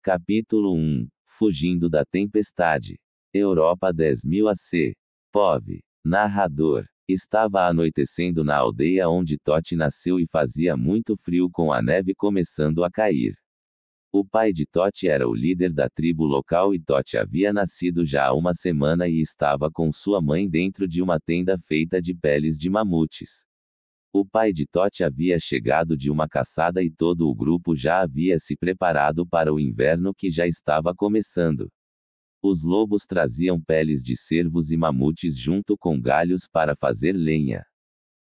Capítulo 1. Fugindo da tempestade. Europa 10.000 AC. POV. Narrador. Estava anoitecendo na aldeia onde Totti nasceu e fazia muito frio com a neve começando a cair. O pai de Totti era o líder da tribo local e Totti havia nascido já há uma semana e estava com sua mãe dentro de uma tenda feita de peles de mamutes. O pai de Totti havia chegado de uma caçada e todo o grupo já havia se preparado para o inverno que já estava começando. Os lobos traziam peles de cervos e mamutes junto com galhos para fazer lenha.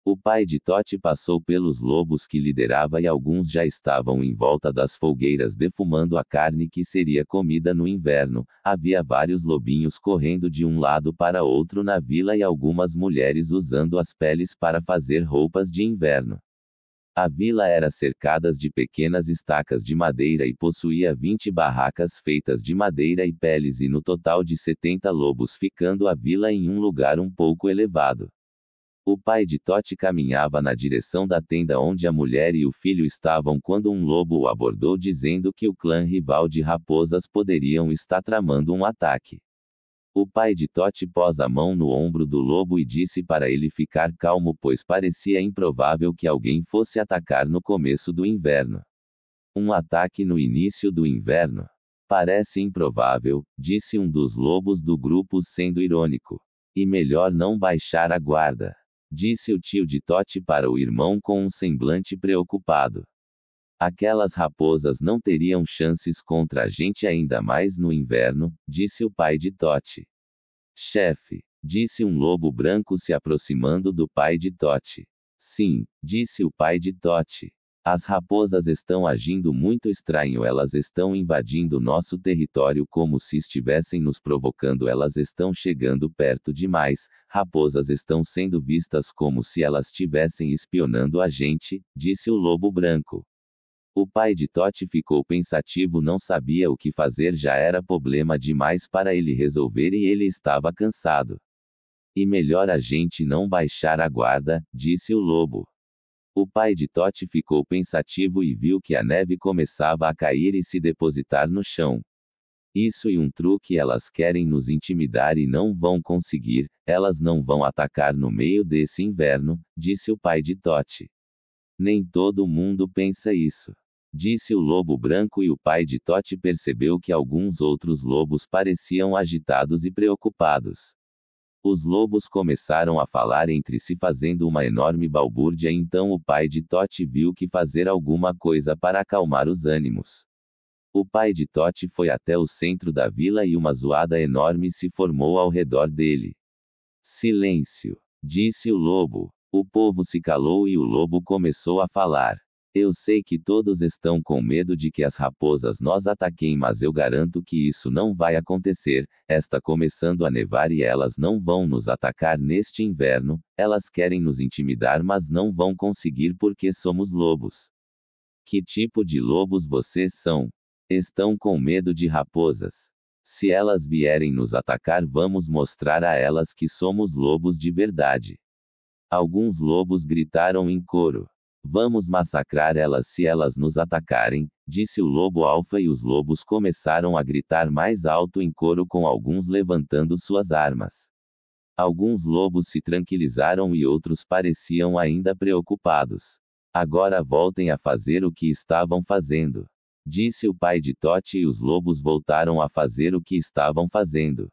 O pai de Totti passou pelos lobos que liderava e alguns já estavam em volta das fogueiras defumando a carne que seria comida no inverno. Havia vários lobinhos correndo de um lado para outro na vila e algumas mulheres usando as peles para fazer roupas de inverno. A vila era cercada de pequenas estacas de madeira e possuía 20 barracas feitas de madeira e peles e no total de 70 lobos, ficando a vila em um lugar um pouco elevado. O pai de Totti caminhava na direção da tenda onde a mulher e o filho estavam quando um lobo o abordou dizendo que o clã rival de raposas poderiam estar tramando um ataque. O pai de Totti pôs a mão no ombro do lobo e disse para ele ficar calmo, pois parecia improvável que alguém fosse atacar no começo do inverno. Um ataque no início do inverno? Parece improvável, disse um dos lobos do grupo sendo irônico. E melhor não baixar a guarda, disse o tio de Totti para o irmão com um semblante preocupado. Aquelas raposas não teriam chances contra a gente, ainda mais no inverno, disse o pai de Totti. Chefe, disse um lobo branco se aproximando do pai de Totti. Sim, disse o pai de Totti. As raposas estão agindo muito estranho, elas estão invadindo nosso território como se estivessem nos provocando, elas estão chegando perto demais, raposas estão sendo vistas como se elas estivessem espionando a gente, disse o lobo branco. O pai de Totti ficou pensativo, não sabia o que fazer, já era problema demais para ele resolver e ele estava cansado. E melhor a gente não baixar a guarda, disse o lobo. O pai de Totti ficou pensativo e viu que a neve começava a cair e se depositar no chão. Isso e um truque, elas querem nos intimidar e não vão conseguir, elas não vão atacar no meio desse inverno, disse o pai de Totti. Nem todo mundo pensa isso, disse o lobo branco, e o pai de Totti percebeu que alguns outros lobos pareciam agitados e preocupados. Os lobos começaram a falar entre si fazendo uma enorme balbúrdia, então o pai de Totti viu que fazer alguma coisa para acalmar os ânimos. O pai de Totti foi até o centro da vila e uma zoada enorme se formou ao redor dele. Silêncio, disse o lobo. O povo se calou e o lobo começou a falar. Eu sei que todos estão com medo de que as raposas nos ataquem, mas eu garanto que isso não vai acontecer. Está começando a nevar e elas não vão nos atacar neste inverno. Elas querem nos intimidar, mas não vão conseguir porque somos lobos. Que tipo de lobos vocês são? Estão com medo de raposas? Se elas vierem nos atacar, vamos mostrar a elas que somos lobos de verdade. Alguns lobos gritaram em coro. Vamos massacrar elas se elas nos atacarem, disse o lobo alfa, e os lobos começaram a gritar mais alto em coro, com alguns levantando suas armas. Alguns lobos se tranquilizaram e outros pareciam ainda preocupados. Agora voltem a fazer o que estavam fazendo, disse o pai de Totti, e os lobos voltaram a fazer o que estavam fazendo.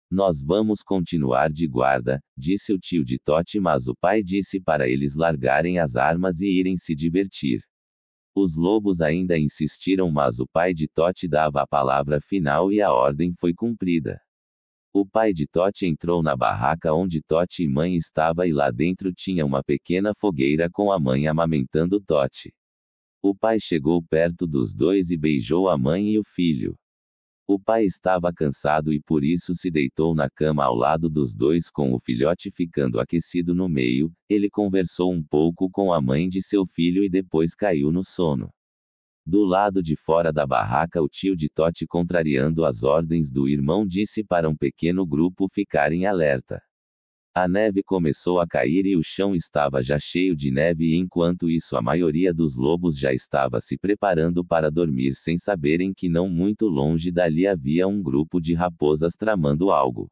Nós vamos continuar de guarda, disse o tio de Totti, mas o pai disse para eles largarem as armas e irem se divertir. Os lobos ainda insistiram, mas o pai de Totti dava a palavra final e a ordem foi cumprida. O pai de Totti entrou na barraca onde Totti e mãe estavam e lá dentro tinha uma pequena fogueira com a mãe amamentando Totti. O pai chegou perto dos dois e beijou a mãe e o filho. O pai estava cansado e por isso se deitou na cama ao lado dos dois, com o filhote ficando aquecido no meio. Ele conversou um pouco com a mãe de seu filho e depois caiu no sono. Do lado de fora da barraca, o tio de Totti, contrariando as ordens do irmão, disse para um pequeno grupo ficarem alerta. A neve começou a cair e o chão estava já cheio de neve e enquanto isso a maioria dos lobos já estava se preparando para dormir sem saberem que não muito longe dali havia um grupo de raposas tramando algo.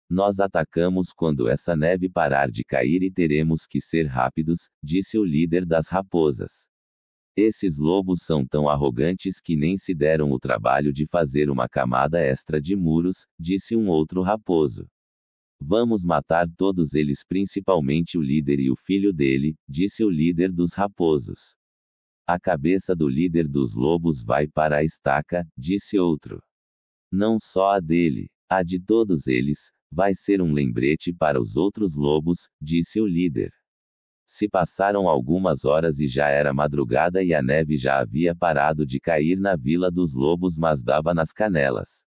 Nós atacamos quando essa neve parar de cair e teremos que ser rápidos, disse o líder das raposas. Esses lobos são tão arrogantes que nem se deram o trabalho de fazer uma camada extra de muros, disse um outro raposo. Vamos matar todos eles, principalmente o líder e o filho dele, disse o líder dos raposos. A cabeça do líder dos lobos vai para a estaca, disse outro. Não só a dele, a de todos eles, vai ser um lembrete para os outros lobos, disse o líder. Se passaram algumas horas e já era madrugada e a neve já havia parado de cair na vila dos lobos, mas dava nas canelas.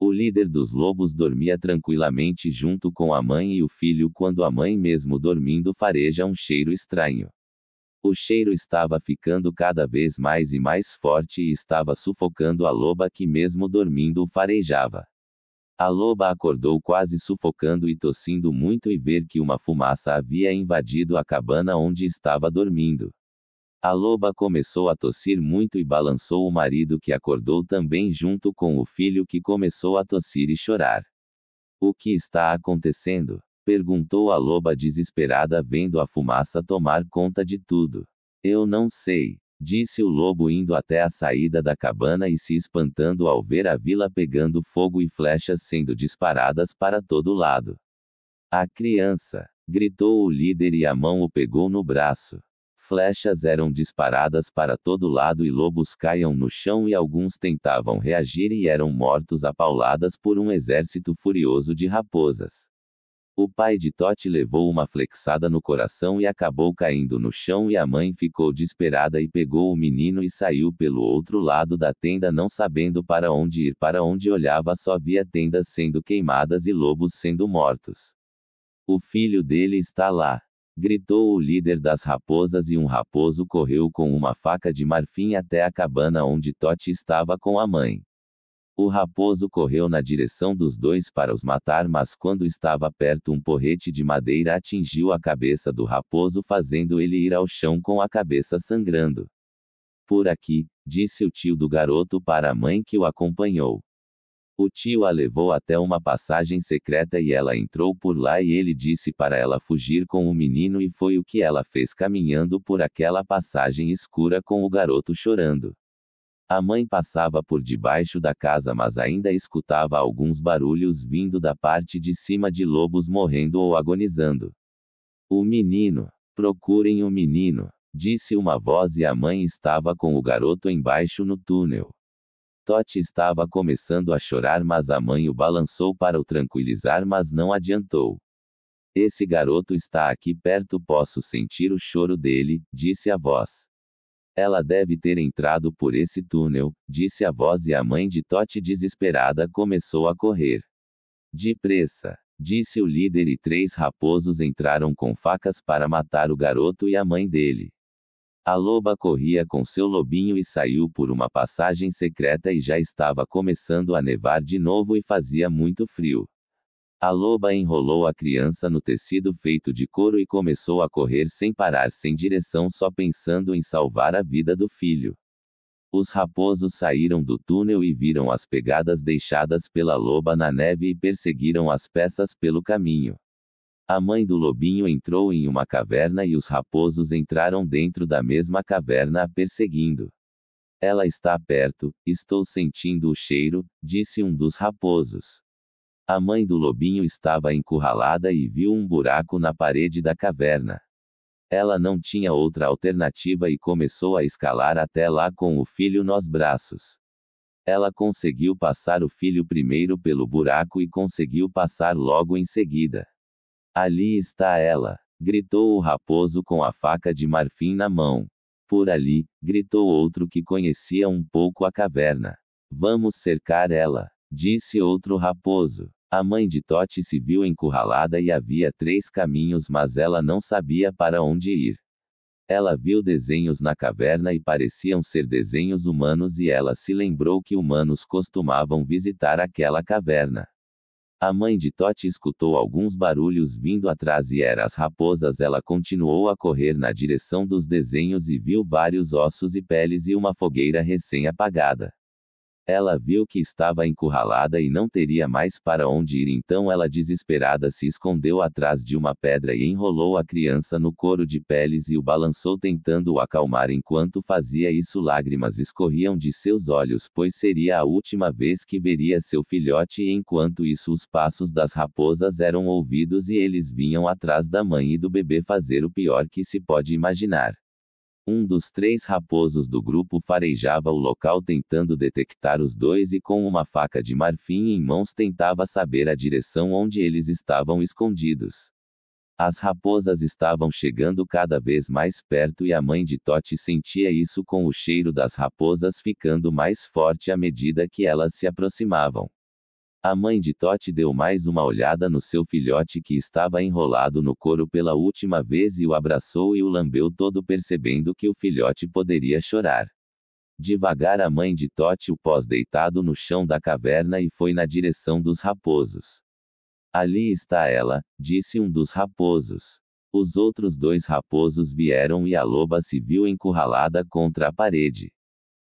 O líder dos lobos dormia tranquilamente junto com a mãe e o filho quando a mãe, mesmo dormindo, fareja um cheiro estranho. O cheiro estava ficando cada vez mais e mais forte e estava sufocando a loba que mesmo dormindo o farejava. A loba acordou quase sufocando e tossindo muito e ver que uma fumaça havia invadido a cabana onde estava dormindo. A loba começou a tossir muito e balançou o marido que acordou também junto com o filho que começou a tossir e chorar. O que está acontecendo? Perguntou a loba desesperada vendo a fumaça tomar conta de tudo. Eu não sei, disse o lobo indo até a saída da cabana e se espantando ao ver a vila pegando fogo e flechas sendo disparadas para todo lado. A criança! Gritou o líder e a mão o pegou no braço. Flechas eram disparadas para todo lado e lobos caíam no chão e alguns tentavam reagir e eram mortos a pauladas por um exército furioso de raposas. O pai de Totti levou uma flexada no coração e acabou caindo no chão e a mãe ficou desesperada e pegou o menino e saiu pelo outro lado da tenda não sabendo para onde ir. Para onde olhava só via tendas sendo queimadas e lobos sendo mortos. O filho dele está lá! Gritou o líder das raposas e um raposo correu com uma faca de marfim até a cabana onde Totti estava com a mãe. O raposo correu na direção dos dois para os matar, mas quando estava perto um porrete de madeira atingiu a cabeça do raposo fazendo ele ir ao chão com a cabeça sangrando. Por aqui, disse o tio do garoto para a mãe que o acompanhou. O tio a levou até uma passagem secreta e ela entrou por lá e ele disse para ela fugir com o menino e foi o que ela fez caminhando por aquela passagem escura com o garoto chorando. A mãe passava por debaixo da casa mas ainda escutava alguns barulhos vindo da parte de cima de lobos morrendo ou agonizando. O menino! Procurem o menino! Disse uma voz e a mãe estava com o garoto embaixo no túnel. Totti estava começando a chorar mas a mãe o balançou para o tranquilizar mas não adiantou. Esse garoto está aqui perto, posso sentir o choro dele, disse a voz. Ela deve ter entrado por esse túnel, disse a voz e a mãe de Totti desesperada começou a correr. Depressa, disse o líder e 3 raposos entraram com facas para matar o garoto e a mãe dele. A loba corria com seu lobinho e saiu por uma passagem secreta e já estava começando a nevar de novo e fazia muito frio. A loba enrolou a criança no tecido feito de couro e começou a correr sem parar, sem direção, só pensando em salvar a vida do filho. Os raposos saíram do túnel e viram as pegadas deixadas pela loba na neve e perseguiram as peças pelo caminho. A mãe do lobinho entrou em uma caverna e os raposos entraram dentro da mesma caverna a perseguindo. Ela está perto, estou sentindo o cheiro, disse um dos raposos. A mãe do lobinho estava encurralada e viu um buraco na parede da caverna. Ela não tinha outra alternativa e começou a escalar até lá com o filho nos braços. Ela conseguiu passar o filho primeiro pelo buraco e conseguiu passar logo em seguida. Ali está ela! Gritou o raposo com a faca de marfim na mão. Por ali, gritou outro que conhecia um pouco a caverna. Vamos cercar ela, disse outro raposo. A mãe de Totti se viu encurralada e havia 3 caminhos mas ela não sabia para onde ir. Ela viu desenhos na caverna e pareciam ser desenhos humanos e ela se lembrou que humanos costumavam visitar aquela caverna. A mãe de Toti escutou alguns barulhos vindo atrás e eram as raposas. Ela continuou a correr na direção dos desenhos e viu vários ossos e peles e uma fogueira recém-apagada. Ela viu que estava encurralada e não teria mais para onde ir, então ela desesperada se escondeu atrás de uma pedra e enrolou a criança no couro de peles e o balançou tentando o acalmar. Enquanto fazia isso, lágrimas escorriam de seus olhos, pois seria a última vez que veria seu filhote, e enquanto isso os passos das raposas eram ouvidos e eles vinham atrás da mãe e do bebê fazer o pior que se pode imaginar. Um dos 3 raposos do grupo farejava o local tentando detectar os dois e com uma faca de marfim em mãos tentava saber a direção onde eles estavam escondidos. As raposas estavam chegando cada vez mais perto e a mãe de Toti sentia isso, com o cheiro das raposas ficando mais forte à medida que elas se aproximavam. A mãe de Toti deu mais uma olhada no seu filhote que estava enrolado no couro pela última vez e o abraçou e o lambeu todo, percebendo que o filhote poderia chorar. Devagar a mãe de Toti o pôs deitado no chão da caverna e foi na direção dos raposos. Ali está ela, disse um dos raposos. Os outros 2 raposos vieram e a loba se viu encurralada contra a parede.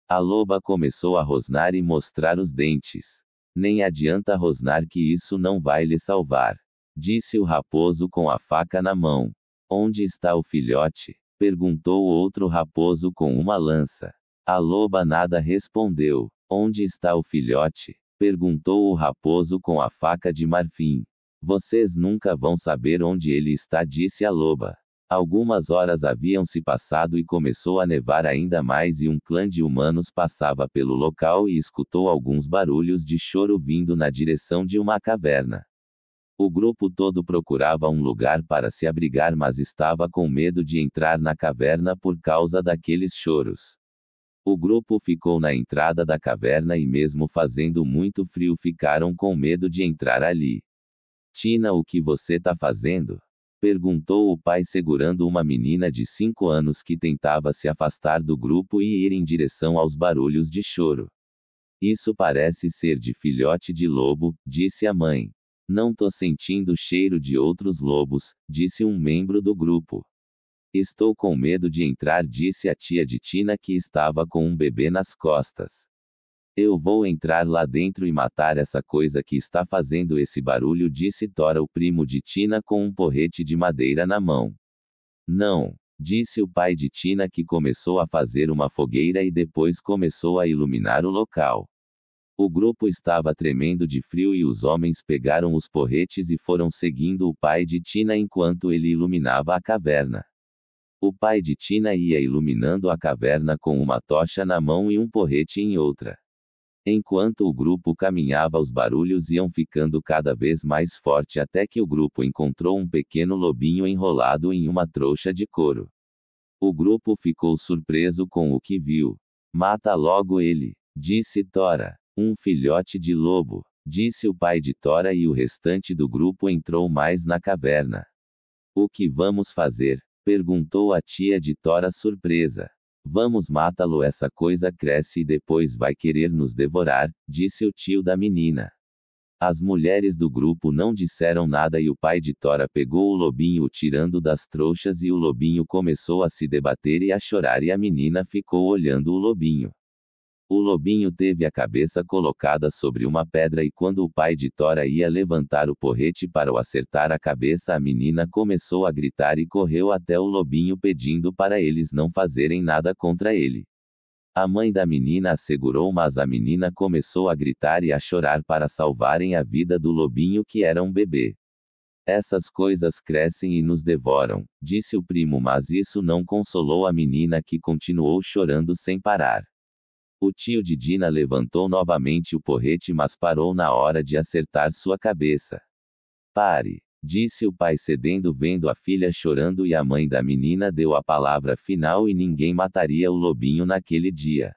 A loba começou a rosnar e mostrar os dentes. Nem adianta rosnar, que isso não vai lhe salvar, disse o raposo com a faca na mão. Onde está o filhote? Perguntou o outro raposo com uma lança. A loba nada respondeu. Onde está o filhote? Perguntou o raposo com a faca de marfim. Vocês nunca vão saber onde ele está, disse a loba. Algumas horas haviam se passado e começou a nevar ainda mais, e um clã de humanos passava pelo local e escutou alguns barulhos de choro vindo na direção de uma caverna. O grupo todo procurava um lugar para se abrigar, mas estava com medo de entrar na caverna por causa daqueles choros. O grupo ficou na entrada da caverna e, mesmo fazendo muito frio, ficaram com medo de entrar ali. Tina, o que você tá fazendo? Perguntou o pai, segurando uma menina de 5 anos que tentava se afastar do grupo e ir em direção aos barulhos de choro. Isso parece ser de filhote de lobo, disse a mãe. Não tô sentindo cheiro de outros lobos, disse um membro do grupo. Estou com medo de entrar, disse a tia de Tina, que estava com um bebê nas costas. Eu vou entrar lá dentro e matar essa coisa que está fazendo esse barulho, disse Tora, o primo de Tina, com um porrete de madeira na mão. Não, disse o pai de Tina, que começou a fazer uma fogueira e depois começou a iluminar o local. O grupo estava tremendo de frio e os homens pegaram os porretes e foram seguindo o pai de Tina enquanto ele iluminava a caverna. O pai de Tina ia iluminando a caverna com uma tocha na mão e um porrete em outra. Enquanto o grupo caminhava, os barulhos iam ficando cada vez mais forte até que o grupo encontrou um pequeno lobinho enrolado em uma trouxa de couro. O grupo ficou surpreso com o que viu. Mata logo ele, disse Tora. Um filhote de lobo, disse o pai de Tora, e o restante do grupo entrou mais na caverna. O que vamos fazer? Perguntou a tia de Tora, surpresa. Vamos matá-lo, essa coisa cresce e depois vai querer nos devorar, disse o tio da menina. As mulheres do grupo não disseram nada e o pai de Tora pegou o lobinho, o tirando das trouxas, e o lobinho começou a se debater e a chorar, e a menina ficou olhando o lobinho. O lobinho teve a cabeça colocada sobre uma pedra e quando o pai de Tora ia levantar o porrete para o acertar a cabeça, a menina começou a gritar e correu até o lobinho pedindo para eles não fazerem nada contra ele. A mãe da menina a segurou, mas a menina começou a gritar e a chorar para salvarem a vida do lobinho, que era um bebê. Essas coisas crescem e nos devoram, disse o primo, mas isso não consolou a menina, que continuou chorando sem parar. O tio de Dina levantou novamente o porrete, mas parou na hora de acertar sua cabeça. Pare, disse o pai, cedendo, vendo a filha chorando, e a mãe da menina deu a palavra final e ninguém mataria o lobinho naquele dia.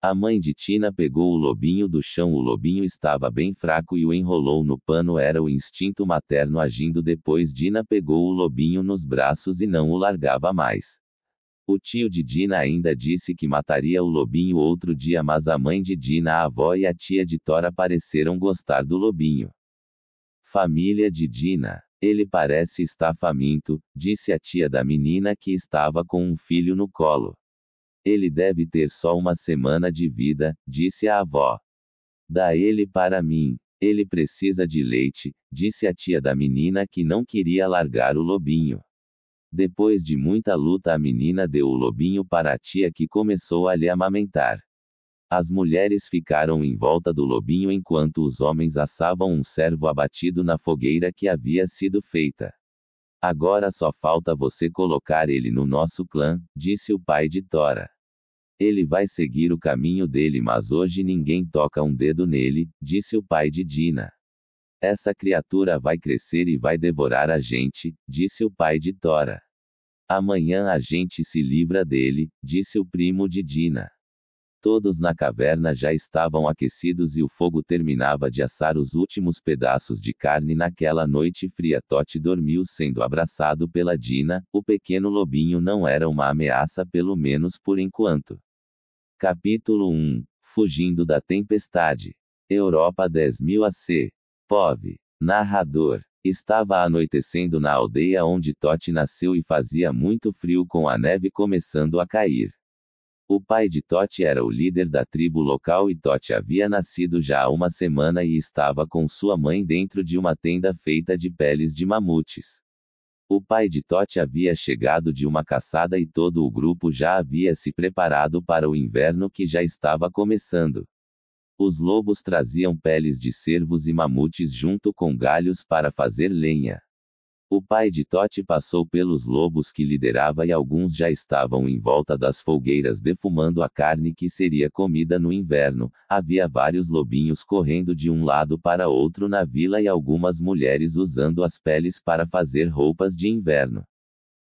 A mãe de Tina pegou o lobinho do chão. O lobinho estava bem fraco e o enrolou no pano. Era o instinto materno agindo. Depois Dina pegou o lobinho nos braços e não o largava mais. O tio de Dina ainda disse que mataria o lobinho outro dia, mas a mãe de Dina, a avó e a tia de Tora pareceram gostar do lobinho. Família de Dina. Ele parece estar faminto, disse a tia da menina que estava com um filho no colo. Ele deve ter só uma semana de vida, disse a avó. Dá ele para mim. Ele precisa de leite, disse a tia da menina que não queria largar o lobinho. Depois de muita luta, a menina deu o lobinho para a tia, que começou a lhe amamentar. As mulheres ficaram em volta do lobinho enquanto os homens assavam um cervo abatido na fogueira que havia sido feita. Agora só falta você colocar ele no nosso clã, disse o pai de Tora. Ele vai seguir o caminho dele, mas hoje ninguém toca um dedo nele, disse o pai de Dina. Essa criatura vai crescer e vai devorar a gente, disse o pai de Tora. Amanhã a gente se livra dele, disse o primo de Dina. Todos na caverna já estavam aquecidos e o fogo terminava de assar os últimos pedaços de carne naquela noite fria. Totti dormiu sendo abraçado pela Dina. O pequeno lobinho não era uma ameaça, pelo menos por enquanto. Capítulo 1. Fugindo da tempestade. Europa 10.000 AC. POV. Narrador. Estava anoitecendo na aldeia onde Totti nasceu e fazia muito frio, com a neve começando a cair. O pai de Totti era o líder da tribo local e Totti havia nascido já há uma semana e estava com sua mãe dentro de uma tenda feita de peles de mamutes. O pai de Totti havia chegado de uma caçada e todo o grupo já havia se preparado para o inverno que já estava começando. Os lobos traziam peles de cervos e mamutes junto com galhos para fazer lenha. O pai de Totti passou pelos lobos que liderava e alguns já estavam em volta das fogueiras defumando a carne que seria comida no inverno. Havia vários lobinhos correndo de um lado para outro na vila e algumas mulheres usando as peles para fazer roupas de inverno.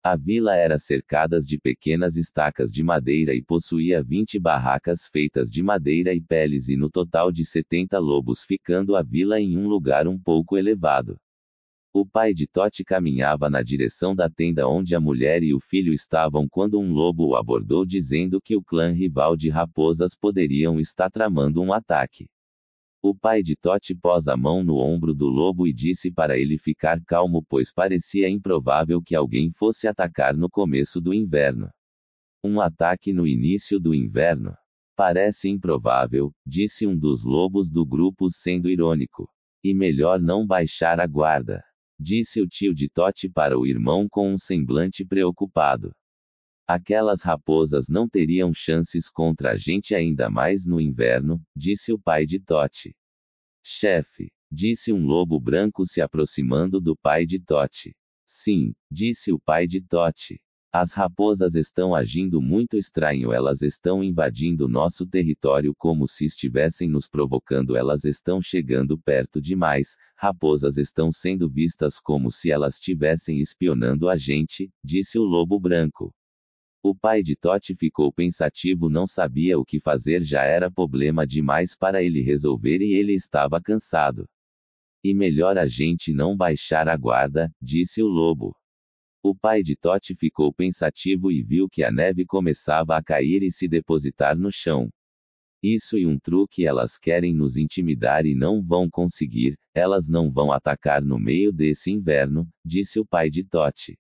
A vila era cercada de pequenas estacas de madeira e possuía 20 barracas feitas de madeira e peles e no total de 70 lobos, ficando a vila em um lugar um pouco elevado. O pai de Totti caminhava na direção da tenda onde a mulher e o filho estavam quando um lobo o abordou dizendo que o clã rival de raposas poderiam estar tramando um ataque. O pai de Totti pôs a mão no ombro do lobo e disse para ele ficar calmo, pois parecia improvável que alguém fosse atacar no começo do inverno. Um ataque no início do inverno? Parece improvável, disse um dos lobos do grupo sendo irônico. E melhor não baixar a guarda, disse o tio de Totti para o irmão com um semblante preocupado. Aquelas raposas não teriam chances contra a gente, ainda mais no inverno, disse o pai de Totti. Chefe, disse um lobo branco se aproximando do pai de Totti. Sim, disse o pai de Totti. As raposas estão agindo muito estranho, elas estão invadindo nosso território como se estivessem nos provocando, elas estão chegando perto demais, raposas estão sendo vistas como se elas estivessem espionando a gente, disse o lobo branco. O pai de Totti ficou pensativo, não sabia o que fazer, já era problema demais para ele resolver e ele estava cansado. E melhor a gente não baixar a guarda, disse o lobo. O pai de Totti ficou pensativo e viu que a neve começava a cair e se depositar no chão. Isso e um truque: elas querem nos intimidar e não vão conseguir, elas não vão atacar no meio desse inverno, disse o pai de Totti.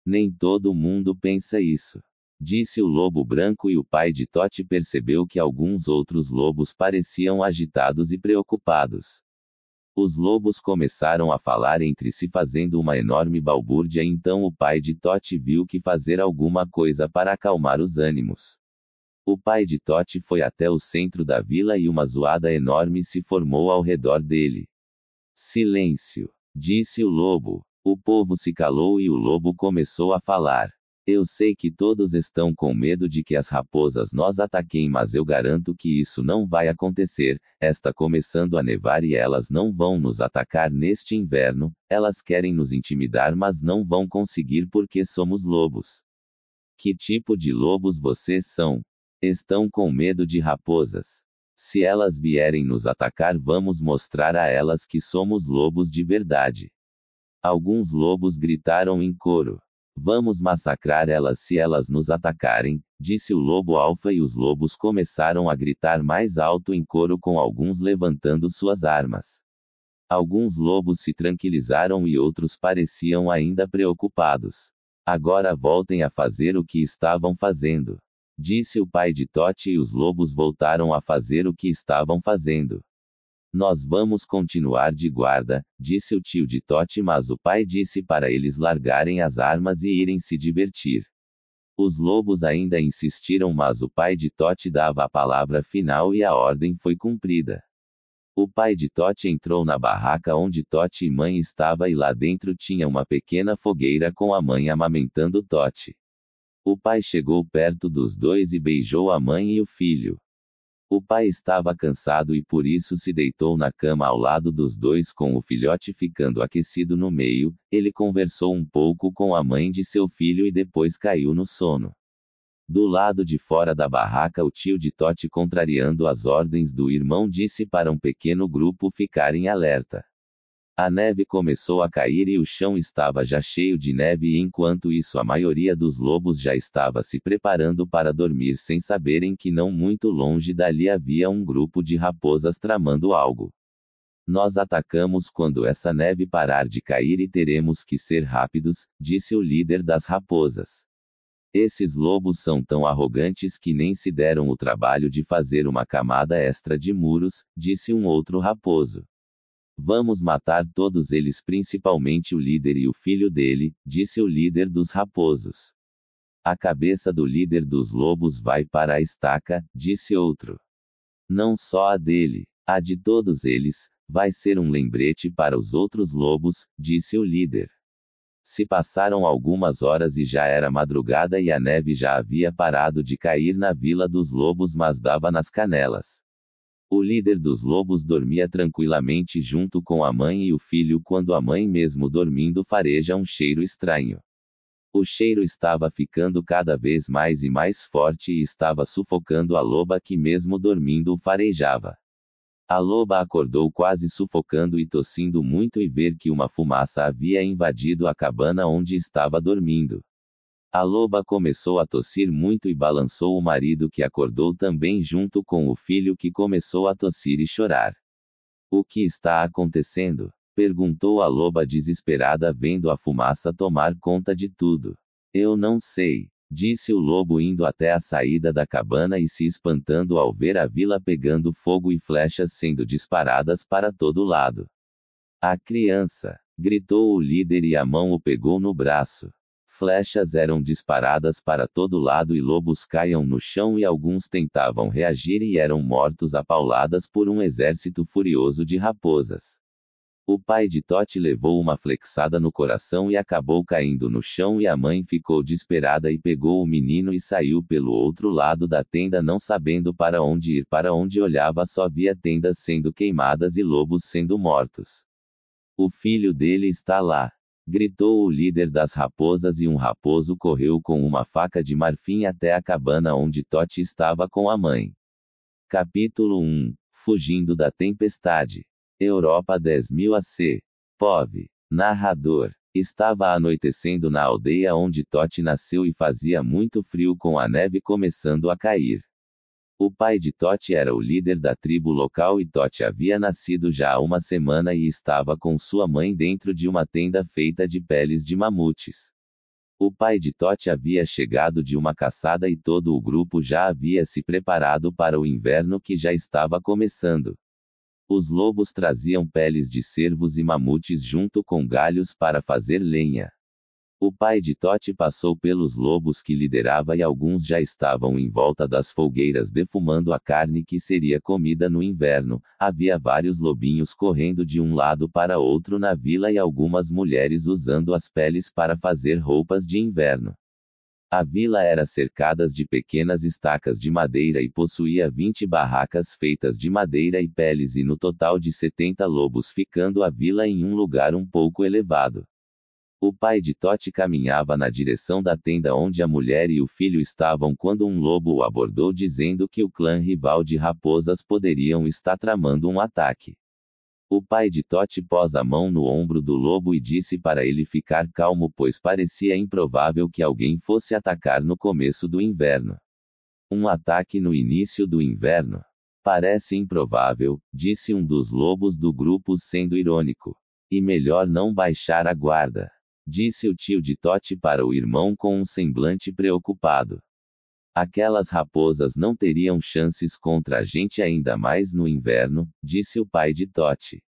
Nem todo mundo pensa isso, disse o lobo branco, e o pai de Totti percebeu que alguns outros lobos pareciam agitados e preocupados. Os lobos começaram a falar entre si fazendo uma enorme balbúrdia, então o pai de Totti viu que fazer alguma coisa para acalmar os ânimos. O pai de Totti foi até o centro da vila e uma zoada enorme se formou ao redor dele. Silêncio, disse o lobo. O povo se calou e o lobo começou a falar. Eu sei que todos estão com medo de que as raposas nos ataquem, mas eu garanto que isso não vai acontecer. Está começando a nevar e elas não vão nos atacar neste inverno. Elas querem nos intimidar, mas não vão conseguir porque somos lobos. Que tipo de lobos vocês são? Estão com medo de raposas? Se elas vierem nos atacar, vamos mostrar a elas que somos lobos de verdade. Alguns lobos gritaram em coro. Vamos massacrar elas se elas nos atacarem, disse o lobo alfa, e os lobos começaram a gritar mais alto em coro, com alguns levantando suas armas. Alguns lobos se tranquilizaram e outros pareciam ainda preocupados. Agora voltem a fazer o que estavam fazendo, disse o pai de Totti, e os lobos voltaram a fazer o que estavam fazendo. Nós vamos continuar de guarda, disse o tio de Totti, mas o pai disse para eles largarem as armas e irem se divertir. Os lobos ainda insistiram, mas o pai de Totti dava a palavra final e a ordem foi cumprida. O pai de Totti entrou na barraca onde Totti e mãe estavam e lá dentro tinha uma pequena fogueira com a mãe amamentando Totti. O pai chegou perto dos dois e beijou a mãe e o filho. O pai estava cansado e por isso se deitou na cama ao lado dos dois com o filhote ficando aquecido no meio. Ele conversou um pouco com a mãe de seu filho e depois caiu no sono. Do lado de fora da barraca, o tio de Totti, contrariando as ordens do irmão, disse para um pequeno grupo ficarem alerta. A neve começou a cair e o chão estava já cheio de neve, e enquanto isso a maioria dos lobos já estava se preparando para dormir sem saberem que não muito longe dali havia um grupo de raposas tramando algo. Nós atacamos quando essa neve parar de cair e teremos que ser rápidos, disse o líder das raposas. Esses lobos são tão arrogantes que nem se deram o trabalho de fazer uma camada extra de muros, disse um outro raposo. Vamos matar todos eles, principalmente o líder e o filho dele, disse o líder dos raposos. A cabeça do líder dos lobos vai para a estaca, disse outro. Não só a dele, a de todos eles, vai ser um lembrete para os outros lobos, disse o líder. Se passaram algumas horas e já era madrugada e a neve já havia parado de cair na vila dos lobos, mas dava nas canelas. O líder dos lobos dormia tranquilamente junto com a mãe e o filho quando a mãe, mesmo dormindo, fareja um cheiro estranho. O cheiro estava ficando cada vez mais e mais forte e estava sufocando a loba, que mesmo dormindo o farejava. A loba acordou quase sufocando e tossindo muito e ver que uma fumaça havia invadido a cabana onde estava dormindo. A loba começou a tossir muito e balançou o marido, que acordou também junto com o filho, que começou a tossir e chorar. O que está acontecendo? Perguntou a loba desesperada, vendo a fumaça tomar conta de tudo. Eu não sei, disse o lobo, indo até a saída da cabana e se espantando ao ver a vila pegando fogo e flechas sendo disparadas para todo lado. A criança! Gritou o líder e a mão o pegou no braço. Flechas eram disparadas para todo lado e lobos caíam no chão e alguns tentavam reagir e eram mortos a pauladas por um exército furioso de raposas. O pai de Totti levou uma flexada no coração e acabou caindo no chão, e a mãe ficou desesperada e pegou o menino e saiu pelo outro lado da tenda, não sabendo para onde ir. Para onde olhava só via tendas sendo queimadas e lobos sendo mortos. O filho dele está lá! Gritou o líder das raposas, e um raposo correu com uma faca de marfim até a cabana onde Totti estava com a mãe. Capítulo 1. Fugindo da tempestade. Europa 10.000 AC. POV. Narrador. Estava anoitecendo na aldeia onde Totti nasceu e fazia muito frio, com a neve começando a cair. O pai de Totti era o líder da tribo local e Totti havia nascido já há uma semana e estava com sua mãe dentro de uma tenda feita de peles de mamutes. O pai de Totti havia chegado de uma caçada e todo o grupo já havia se preparado para o inverno que já estava começando. Os lobos traziam peles de cervos e mamutes junto com galhos para fazer lenha. O pai de Totti passou pelos lobos que liderava e alguns já estavam em volta das fogueiras defumando a carne que seria comida no inverno. Havia vários lobinhos correndo de um lado para outro na vila e algumas mulheres usando as peles para fazer roupas de inverno. A vila era cercada de pequenas estacas de madeira e possuía 20 barracas feitas de madeira e peles, e no total de 70 lobos, ficando a vila em um lugar um pouco elevado. O pai de Totti caminhava na direção da tenda onde a mulher e o filho estavam quando um lobo o abordou, dizendo que o clã rival de raposas poderiam estar tramando um ataque. O pai de Totti pôs a mão no ombro do lobo e disse para ele ficar calmo, pois parecia improvável que alguém fosse atacar no começo do inverno. Um ataque no início do inverno? Parece improvável, disse um dos lobos do grupo sendo irônico. E melhor não baixar a guarda, disse o tio de Totti para o irmão com um semblante preocupado. Aquelas raposas não teriam chances contra a gente ainda mais no inverno, disse o pai de Totti.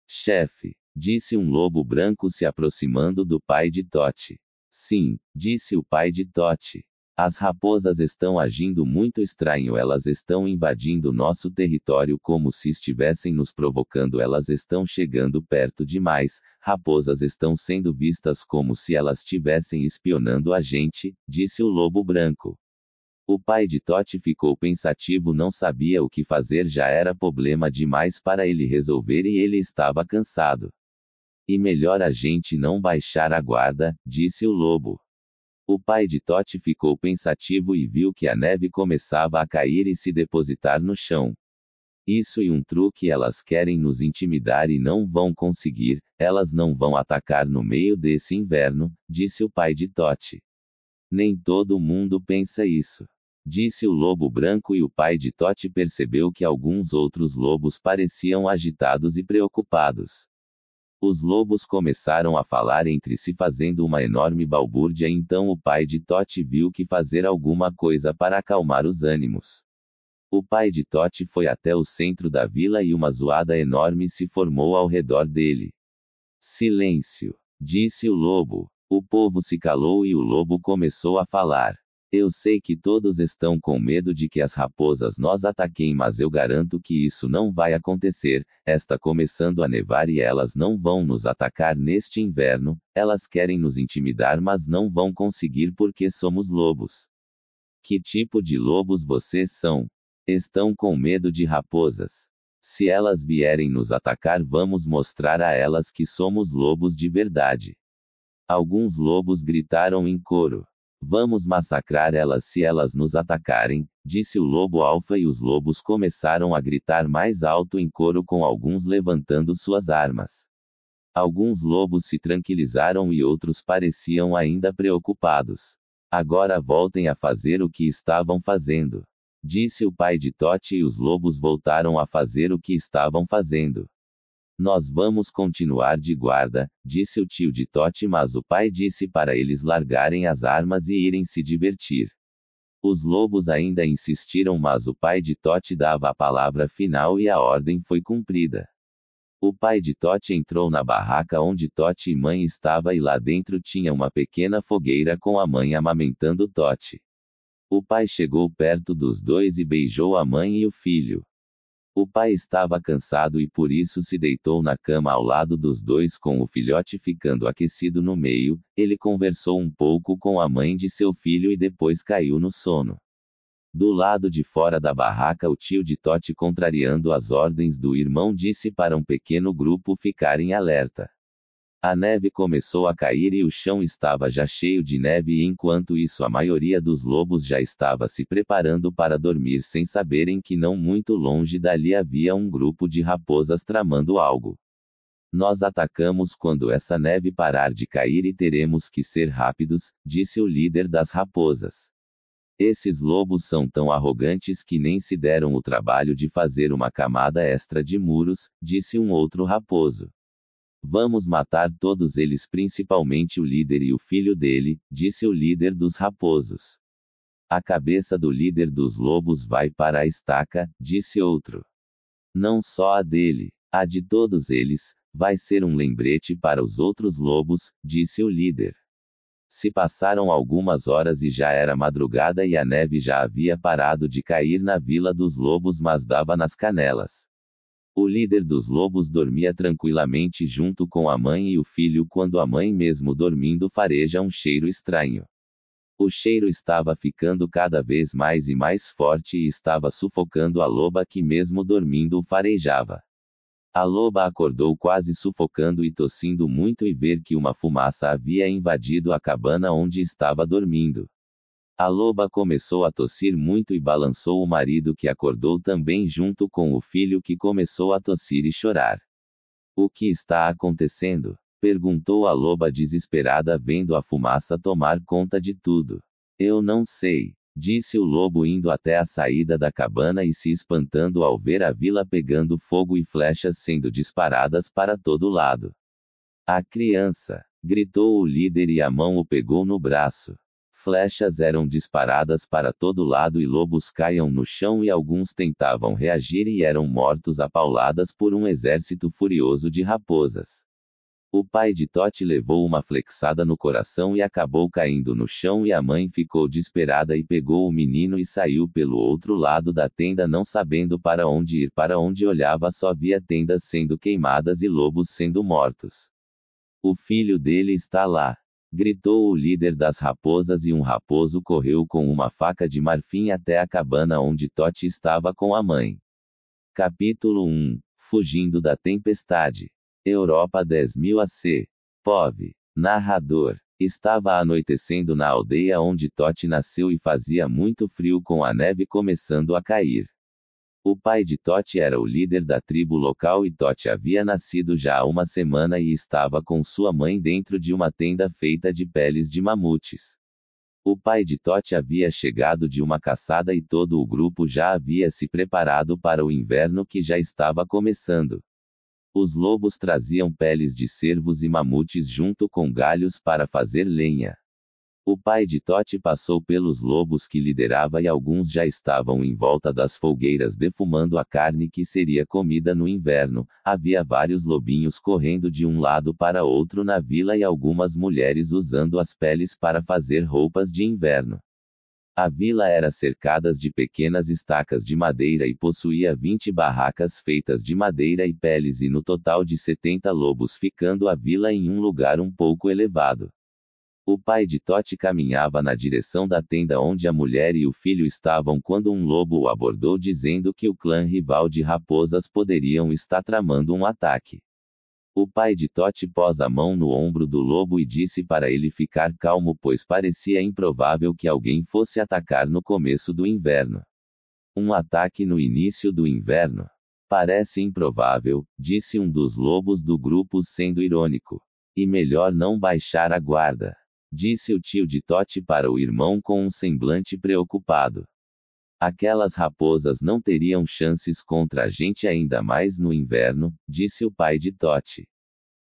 Chefe, disse um lobo branco se aproximando do pai de Totti. Sim, disse o pai de Totti. As raposas estão agindo muito estranho, elas estão invadindo nosso território como se estivessem nos provocando, elas estão chegando perto demais, raposas estão sendo vistas como se elas estivessem espionando a gente, disse o lobo branco. O pai de Totti ficou pensativo, não sabia o que fazer, já era problema demais para ele resolver e ele estava cansado. E melhor a gente não baixar a guarda, disse o lobo. O pai de Totti ficou pensativo e viu que a neve começava a cair e se depositar no chão. Isso e um truque, elas querem nos intimidar e não vão conseguir, elas não vão atacar no meio desse inverno, disse o pai de Totti. Nem todo mundo pensa isso, disse o lobo branco, e o pai de Totti percebeu que alguns outros lobos pareciam agitados e preocupados. Os lobos começaram a falar entre si fazendo uma enorme balbúrdia, então o pai de Totti viu que fazer alguma coisa para acalmar os ânimos. O pai de Totti foi até o centro da vila e uma zoada enorme se formou ao redor dele. Silêncio, disse o lobo. O povo se calou e o lobo começou a falar. Eu sei que todos estão com medo de que as raposas nos ataquem, mas eu garanto que isso não vai acontecer. Está começando a nevar e elas não vão nos atacar neste inverno, elas querem nos intimidar mas não vão conseguir porque somos lobos. Que tipo de lobos vocês são? Estão com medo de raposas? Se elas vierem nos atacar, vamos mostrar a elas que somos lobos de verdade. Alguns lobos gritaram em coro. Vamos massacrar elas se elas nos atacarem, disse o lobo alfa, e os lobos começaram a gritar mais alto em coro, com alguns levantando suas armas. Alguns lobos se tranquilizaram e outros pareciam ainda preocupados. Agora voltem a fazer o que estavam fazendo, disse o pai de Totti, e os lobos voltaram a fazer o que estavam fazendo. Nós vamos continuar de guarda, disse o tio de Totti, mas o pai disse para eles largarem as armas e irem se divertir. Os lobos ainda insistiram, mas o pai de Totti dava a palavra final e a ordem foi cumprida. O pai de Totti entrou na barraca onde Totti e mãe estavam, e lá dentro tinha uma pequena fogueira com a mãe amamentando Totti. O pai chegou perto dos dois e beijou a mãe e o filho. O pai estava cansado e por isso se deitou na cama ao lado dos dois, com o filhote ficando aquecido no meio. Ele conversou um pouco com a mãe de seu filho e depois caiu no sono. Do lado de fora da barraca, o tio de Totti, contrariando as ordens do irmão, disse para um pequeno grupo ficarem alerta. A neve começou a cair e o chão estava já cheio de neve, e enquanto isso a maioria dos lobos já estava se preparando para dormir, sem saberem que não muito longe dali havia um grupo de raposas tramando algo. Nós atacamos quando essa neve parar de cair e teremos que ser rápidos, disse o líder das raposas. Esses lobos são tão arrogantes que nem se deram o trabalho de fazer uma camada extra de muros, disse um outro raposo. Vamos matar todos eles, principalmente o líder e o filho dele, disse o líder dos raposos. A cabeça do líder dos lobos vai para a estaca, disse outro. Não só a dele, a de todos eles, vai ser um lembrete para os outros lobos, disse o líder. Se passaram algumas horas e já era madrugada e a neve já havia parado de cair na vila dos lobos, mas dava nas canelas. O líder dos lobos dormia tranquilamente junto com a mãe e o filho, quando a mãe, mesmo dormindo, fareja um cheiro estranho. O cheiro estava ficando cada vez mais e mais forte e estava sufocando a loba, que mesmo dormindo o farejava. A loba acordou quase sufocando e tossindo muito, e ver que uma fumaça havia invadido a cabana onde estava dormindo. A loba começou a tossir muito e balançou o marido, que acordou também junto com o filho, que começou a tossir e chorar. O que está acontecendo? Perguntou a loba desesperada, vendo a fumaça tomar conta de tudo. Eu não sei, disse o lobo indo até a saída da cabana e se espantando ao ver a vila pegando fogo e flechas sendo disparadas para todo lado. A criança! Gritou o líder e a mão o pegou no braço. Flechas eram disparadas para todo lado e lobos caíam no chão e alguns tentavam reagir e eram mortos a pauladas por um exército furioso de raposas. O pai de Totti levou uma flexada no coração e acabou caindo no chão e a mãe ficou desesperada e pegou o menino e saiu pelo outro lado da tenda não sabendo para onde ir. Para onde olhava só via tendas sendo queimadas e lobos sendo mortos. O filho dele está lá! Gritou o líder das raposas e um raposo correu com uma faca de marfim até a cabana onde Totti estava com a mãe. Capítulo 1 Fugindo da tempestade. Europa 10.000 AC. POV. Narrador. Estava anoitecendo na aldeia onde Totti nasceu e fazia muito frio com a neve começando a cair. O pai de Totti era o líder da tribo local e Totti havia nascido já há uma semana e estava com sua mãe dentro de uma tenda feita de peles de mamutes. O pai de Totti havia chegado de uma caçada e todo o grupo já havia se preparado para o inverno que já estava começando. Os lobos traziam peles de cervos e mamutes junto com galhos para fazer lenha. O pai de Totti passou pelos lobos que liderava e alguns já estavam em volta das fogueiras defumando a carne que seria comida no inverno. Havia vários lobinhos correndo de um lado para outro na vila e algumas mulheres usando as peles para fazer roupas de inverno. A vila era cercada de pequenas estacas de madeira e possuía 20 barracas feitas de madeira e peles e no total de 70 lobos ficando a vila em um lugar um pouco elevado. O pai de Totti caminhava na direção da tenda onde a mulher e o filho estavam quando um lobo o abordou dizendo que o clã rival de raposas poderiam estar tramando um ataque. O pai de Totti pôs a mão no ombro do lobo e disse para ele ficar calmo pois parecia improvável que alguém fosse atacar no começo do inverno. Um ataque no início do inverno? Parece improvável, disse um dos lobos do grupo sendo irônico. E melhor não baixar a guarda. Disse o tio de Totti para o irmão com um semblante preocupado. Aquelas raposas não teriam chances contra a gente ainda mais no inverno, disse o pai de Totti.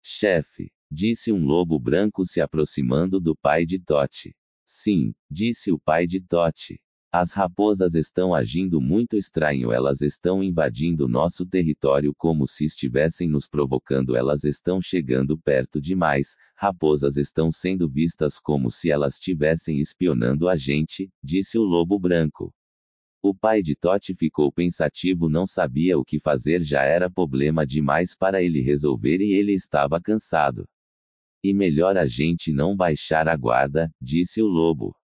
Chefe, disse um lobo branco se aproximando do pai de Totti. Sim, disse o pai de Totti. As raposas estão agindo muito estranho, elas estão invadindo nosso território como se estivessem nos provocando, elas estão chegando perto demais, raposas estão sendo vistas como se elas estivessem espionando a gente, disse o lobo branco. O pai de Totti ficou pensativo, não sabia o que fazer, já era problema demais para ele resolver e ele estava cansado. E melhor a gente não baixar a guarda, disse o lobo.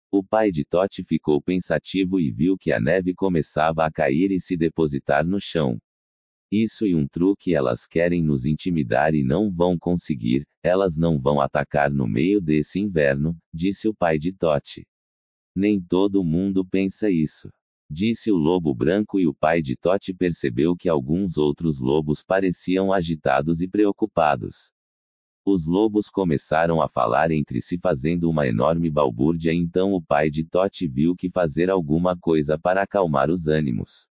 O pai de Totti ficou pensativo e viu que a neve começava a cair e se depositar no chão. Isso e um truque, elas querem nos intimidar e não vão conseguir, elas não vão atacar no meio desse inverno, disse o pai de Totti. Nem todo mundo pensa isso. Disse o lobo branco e o pai de Totti percebeu que alguns outros lobos pareciam agitados e preocupados. Os lobos começaram a falar entre si fazendo uma enorme balbúrdia, então o pai de Totti viu que fazer alguma coisa para acalmar os ânimos.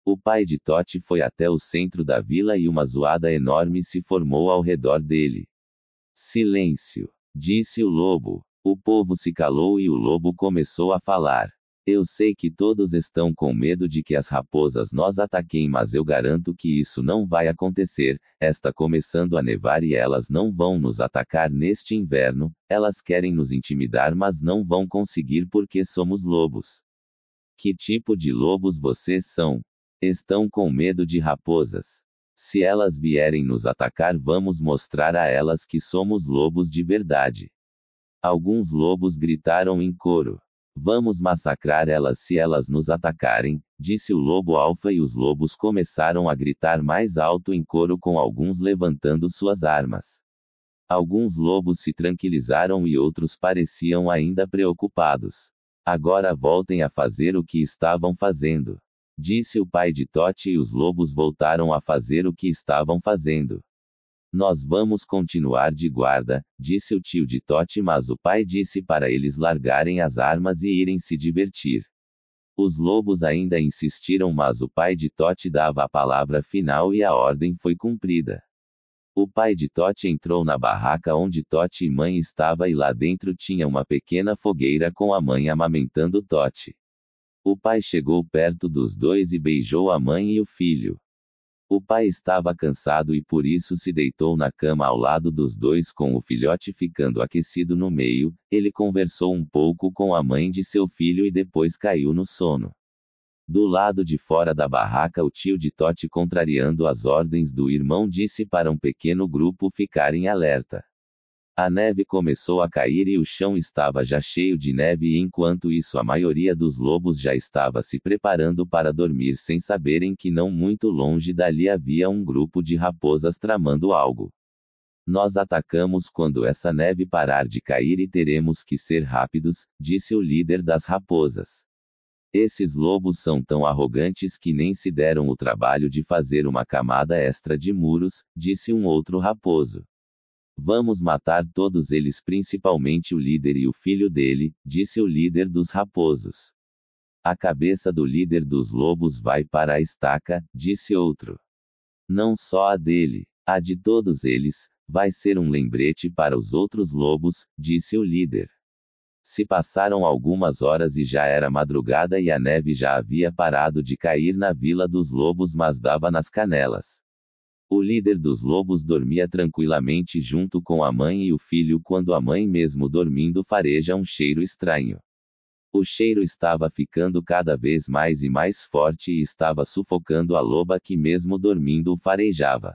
O pai de Totti foi até o centro da vila e uma zoada enorme se formou ao redor dele. Silêncio, disse o lobo. O povo se calou e o lobo começou a falar. Eu sei que todos estão com medo de que as raposas nos ataquem, mas eu garanto que isso não vai acontecer. Está começando a nevar e elas não vão nos atacar neste inverno. Elas querem nos intimidar, mas não vão conseguir porque somos lobos. Que tipo de lobos vocês são? Estão com medo de raposas? Se elas vierem nos atacar, vamos mostrar a elas que somos lobos de verdade. Alguns lobos gritaram em coro. Vamos massacrar elas se elas nos atacarem, disse o lobo alfa e os lobos começaram a gritar mais alto em coro com alguns levantando suas armas. Alguns lobos se tranquilizaram e outros pareciam ainda preocupados. Agora voltem a fazer o que estavam fazendo. Disse o pai de Totti e os lobos voltaram a fazer o que estavam fazendo. Nós vamos continuar de guarda, disse o tio de Totti, mas o pai disse para eles largarem as armas e irem se divertir. Os lobos ainda insistiram, mas o pai de Totti dava a palavra final e a ordem foi cumprida. O pai de Totti entrou na barraca onde Totti e mãe estava e lá dentro tinha uma pequena fogueira com a mãe amamentando Totti. O pai chegou perto dos dois e beijou a mãe e o filho. O pai estava cansado e por isso se deitou na cama ao lado dos dois com o filhote ficando aquecido no meio. Ele conversou um pouco com a mãe de seu filho e depois caiu no sono. Do lado de fora da barraca, o tio de Totti, contrariando as ordens do irmão, disse para um pequeno grupo ficarem alerta. A neve começou a cair e o chão estava já cheio de neve e enquanto isso a maioria dos lobos já estava se preparando para dormir sem saberem que não muito longe dali havia um grupo de raposas tramando algo. Nós atacamos quando essa neve parar de cair e teremos que ser rápidos, disse o líder das raposas. Esses lobos são tão arrogantes que nem se deram o trabalho de fazer uma camada extra de muros, disse um outro raposo. Vamos matar todos eles, principalmente o líder e o filho dele, disse o líder dos raposos. A cabeça do líder dos lobos vai para a estaca, disse outro. Não só a dele, a de todos eles, vai ser um lembrete para os outros lobos, disse o líder. Se passaram algumas horas e já era madrugada e a neve já havia parado de cair na vila dos lobos, mas dava nas canelas. O líder dos lobos dormia tranquilamente junto com a mãe e o filho quando a mãe, mesmo dormindo, fareja um cheiro estranho. O cheiro estava ficando cada vez mais e mais forte e estava sufocando a loba que mesmo dormindo o farejava.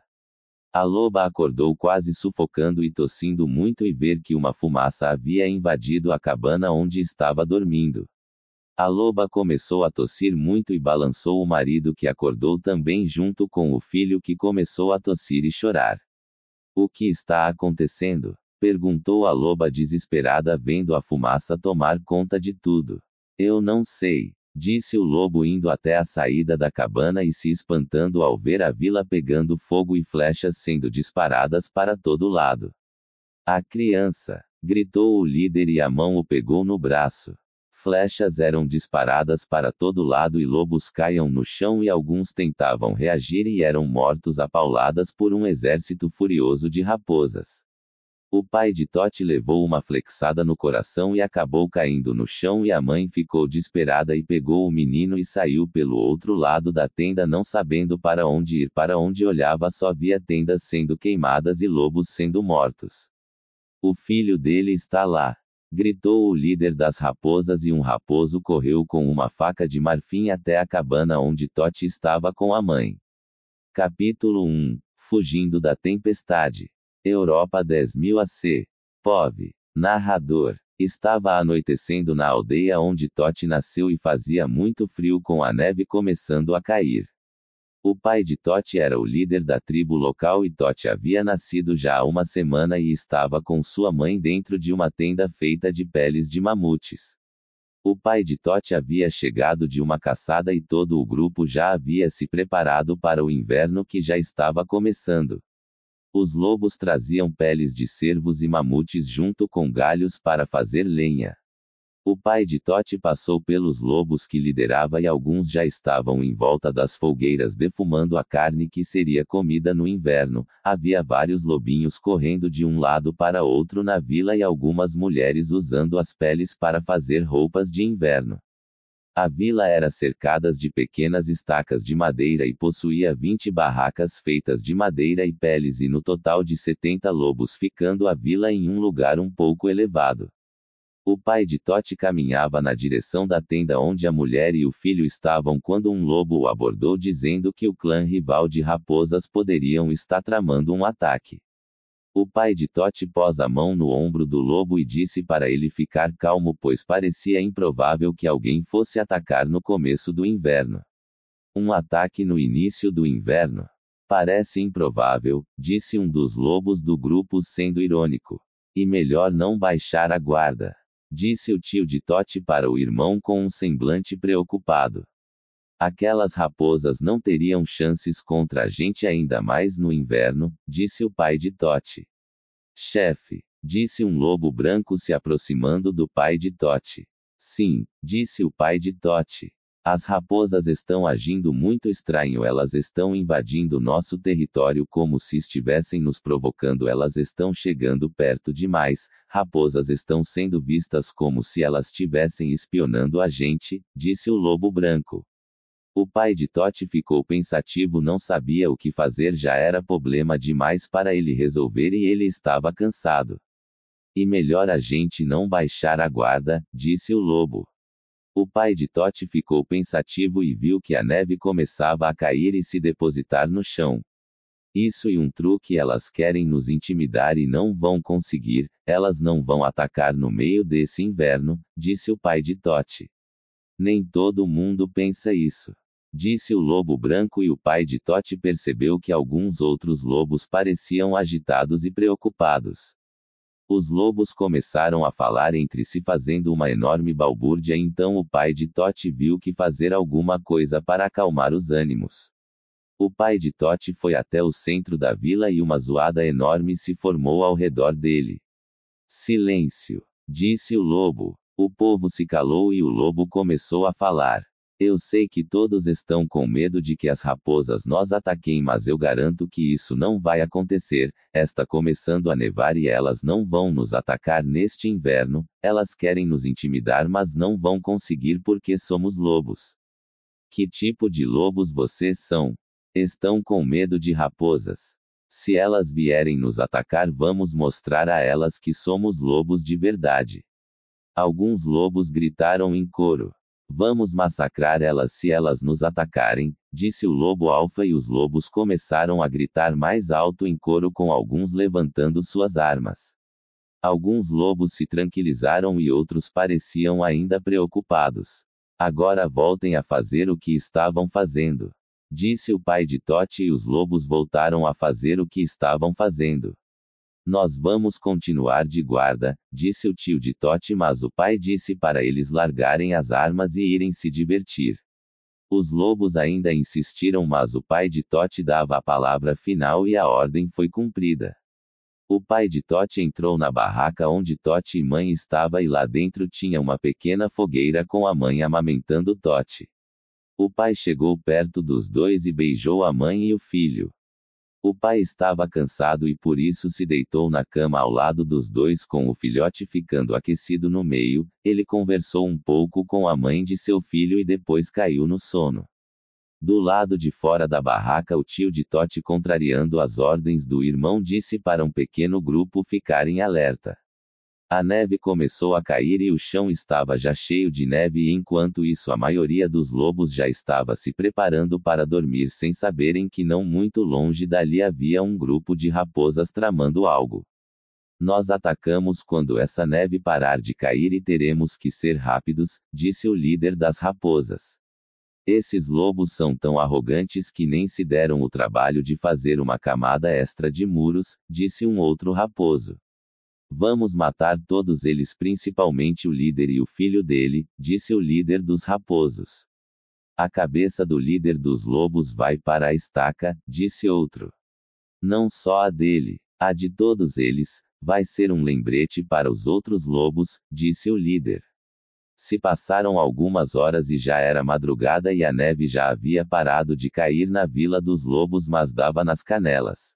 A loba acordou quase sufocando e tossindo muito e ver que uma fumaça havia invadido a cabana onde estava dormindo. A loba começou a tossir muito e balançou o marido que acordou também junto com o filho que começou a tossir e chorar. O que está acontecendo? Perguntou a loba desesperada vendo a fumaça tomar conta de tudo. Eu não sei, disse o lobo indo até a saída da cabana e se espantando ao ver a vila pegando fogo e flechas sendo disparadas para todo lado. A criança! Gritou o líder e a mão o pegou no braço. Flechas eram disparadas para todo lado e lobos caíam no chão e alguns tentavam reagir e eram mortos a pauladas por um exército furioso de raposas. O pai de Totti levou uma flexada no coração e acabou caindo no chão e a mãe ficou desesperada e pegou o menino e saiu pelo outro lado da tenda não sabendo para onde ir. Para onde olhava só via tendas sendo queimadas e lobos sendo mortos. O filho dele está lá! Gritou o líder das raposas e um raposo correu com uma faca de marfim até a cabana onde Totti estava com a mãe. Capítulo 1 Fugindo da tempestade. Europa 10.000 AC. POV. Narrador. Estava anoitecendo na aldeia onde Totti nasceu e fazia muito frio com a neve começando a cair. O pai de Totti era o líder da tribo local e Totti havia nascido já há uma semana e estava com sua mãe dentro de uma tenda feita de peles de mamutes. O pai de Totti havia chegado de uma caçada e todo o grupo já havia se preparado para o inverno que já estava começando. Os lobos traziam peles de cervos e mamutes junto com galhos para fazer lenha. O pai de Totti passou pelos lobos que liderava e alguns já estavam em volta das fogueiras defumando a carne que seria comida no inverno. Havia vários lobinhos correndo de um lado para outro na vila e algumas mulheres usando as peles para fazer roupas de inverno. A vila era cercada de pequenas estacas de madeira e possuía 20 barracas feitas de madeira e peles e no total de 70 lobos, ficando a vila em um lugar um pouco elevado. O pai de Totti caminhava na direção da tenda onde a mulher e o filho estavam quando um lobo o abordou dizendo que o clã rival de raposas poderiam estar tramando um ataque. O pai de Totti pôs a mão no ombro do lobo e disse para ele ficar calmo, pois parecia improvável que alguém fosse atacar no começo do inverno. Um ataque no início do inverno? Parece improvável, disse um dos lobos do grupo sendo irônico. E melhor não baixar a guarda, disse o tio de Totti para o irmão com um semblante preocupado. Aquelas raposas não teriam chances contra a gente ainda mais no inverno, disse o pai de Toti. Chefe, disse um lobo branco se aproximando do pai de Toti. Sim, disse o pai de Toti. As raposas estão agindo muito estranho, elas estão invadindo nosso território como se estivessem nos provocando, elas estão chegando perto demais, raposas estão sendo vistas como se elas estivessem espionando a gente, disse o lobo branco. O pai de Toti ficou pensativo, não sabia o que fazer, já era problema demais para ele resolver e ele estava cansado. E melhor a gente não baixar a guarda, disse o lobo. O pai de Toti ficou pensativo e viu que a neve começava a cair e se depositar no chão. Isso e um truque, elas querem nos intimidar e não vão conseguir, elas não vão atacar no meio desse inverno, disse o pai de Toti. Nem todo mundo pensa isso, disse o lobo branco, e o pai de Toti percebeu que alguns outros lobos pareciam agitados e preocupados. Os lobos começaram a falar entre si fazendo uma enorme balbúrdia, então o pai de Toti viu que fazer alguma coisa para acalmar os ânimos. O pai de Toti foi até o centro da vila e uma zoada enorme se formou ao redor dele. Silêncio, disse o lobo. O povo se calou e o lobo começou a falar. Eu sei que todos estão com medo de que as raposas nos ataquem, mas eu garanto que isso não vai acontecer. Está começando a nevar e elas não vão nos atacar neste inverno, elas querem nos intimidar mas não vão conseguir porque somos lobos. Que tipo de lobos vocês são? Estão com medo de raposas? Se elas vierem nos atacar, vamos mostrar a elas que somos lobos de verdade. Alguns lobos gritaram em coro. Vamos massacrar elas se elas nos atacarem, disse o lobo alfa, e os lobos começaram a gritar mais alto em coro, com alguns levantando suas armas. Alguns lobos se tranquilizaram e outros pareciam ainda preocupados. Agora voltem a fazer o que estavam fazendo, disse o pai de Toti, e os lobos voltaram a fazer o que estavam fazendo. Nós vamos continuar de guarda, disse o tio de Toti, mas o pai disse para eles largarem as armas e irem se divertir. Os lobos ainda insistiram, mas o pai de Toti dava a palavra final e a ordem foi cumprida. O pai de Toti entrou na barraca onde Toti e mãe estavam, e lá dentro tinha uma pequena fogueira com a mãe amamentando Toti. O pai chegou perto dos dois e beijou a mãe e o filho. O pai estava cansado e por isso se deitou na cama ao lado dos dois, com o filhote ficando aquecido no meio. Ele conversou um pouco com a mãe de seu filho e depois caiu no sono. Do lado de fora da barraca, o tio de Toti, contrariando as ordens do irmão, disse para um pequeno grupo ficarem alerta. A neve começou a cair e o chão estava já cheio de neve, e enquanto isso a maioria dos lobos já estava se preparando para dormir, sem saberem que não muito longe dali havia um grupo de raposas tramando algo. Nós atacamos quando essa neve parar de cair e teremos que ser rápidos, disse o líder das raposas. Esses lobos são tão arrogantes que nem se deram o trabalho de fazer uma camada extra de muros, disse um outro raposo. Vamos matar todos eles, principalmente o líder e o filho dele, disse o líder dos raposos. A cabeça do líder dos lobos vai para a estaca, disse outro. Não só a dele, a de todos eles, vai ser um lembrete para os outros lobos, disse o líder. Se passaram algumas horas e já era madrugada e a neve já havia parado de cair na vila dos lobos, mas dava nas canelas.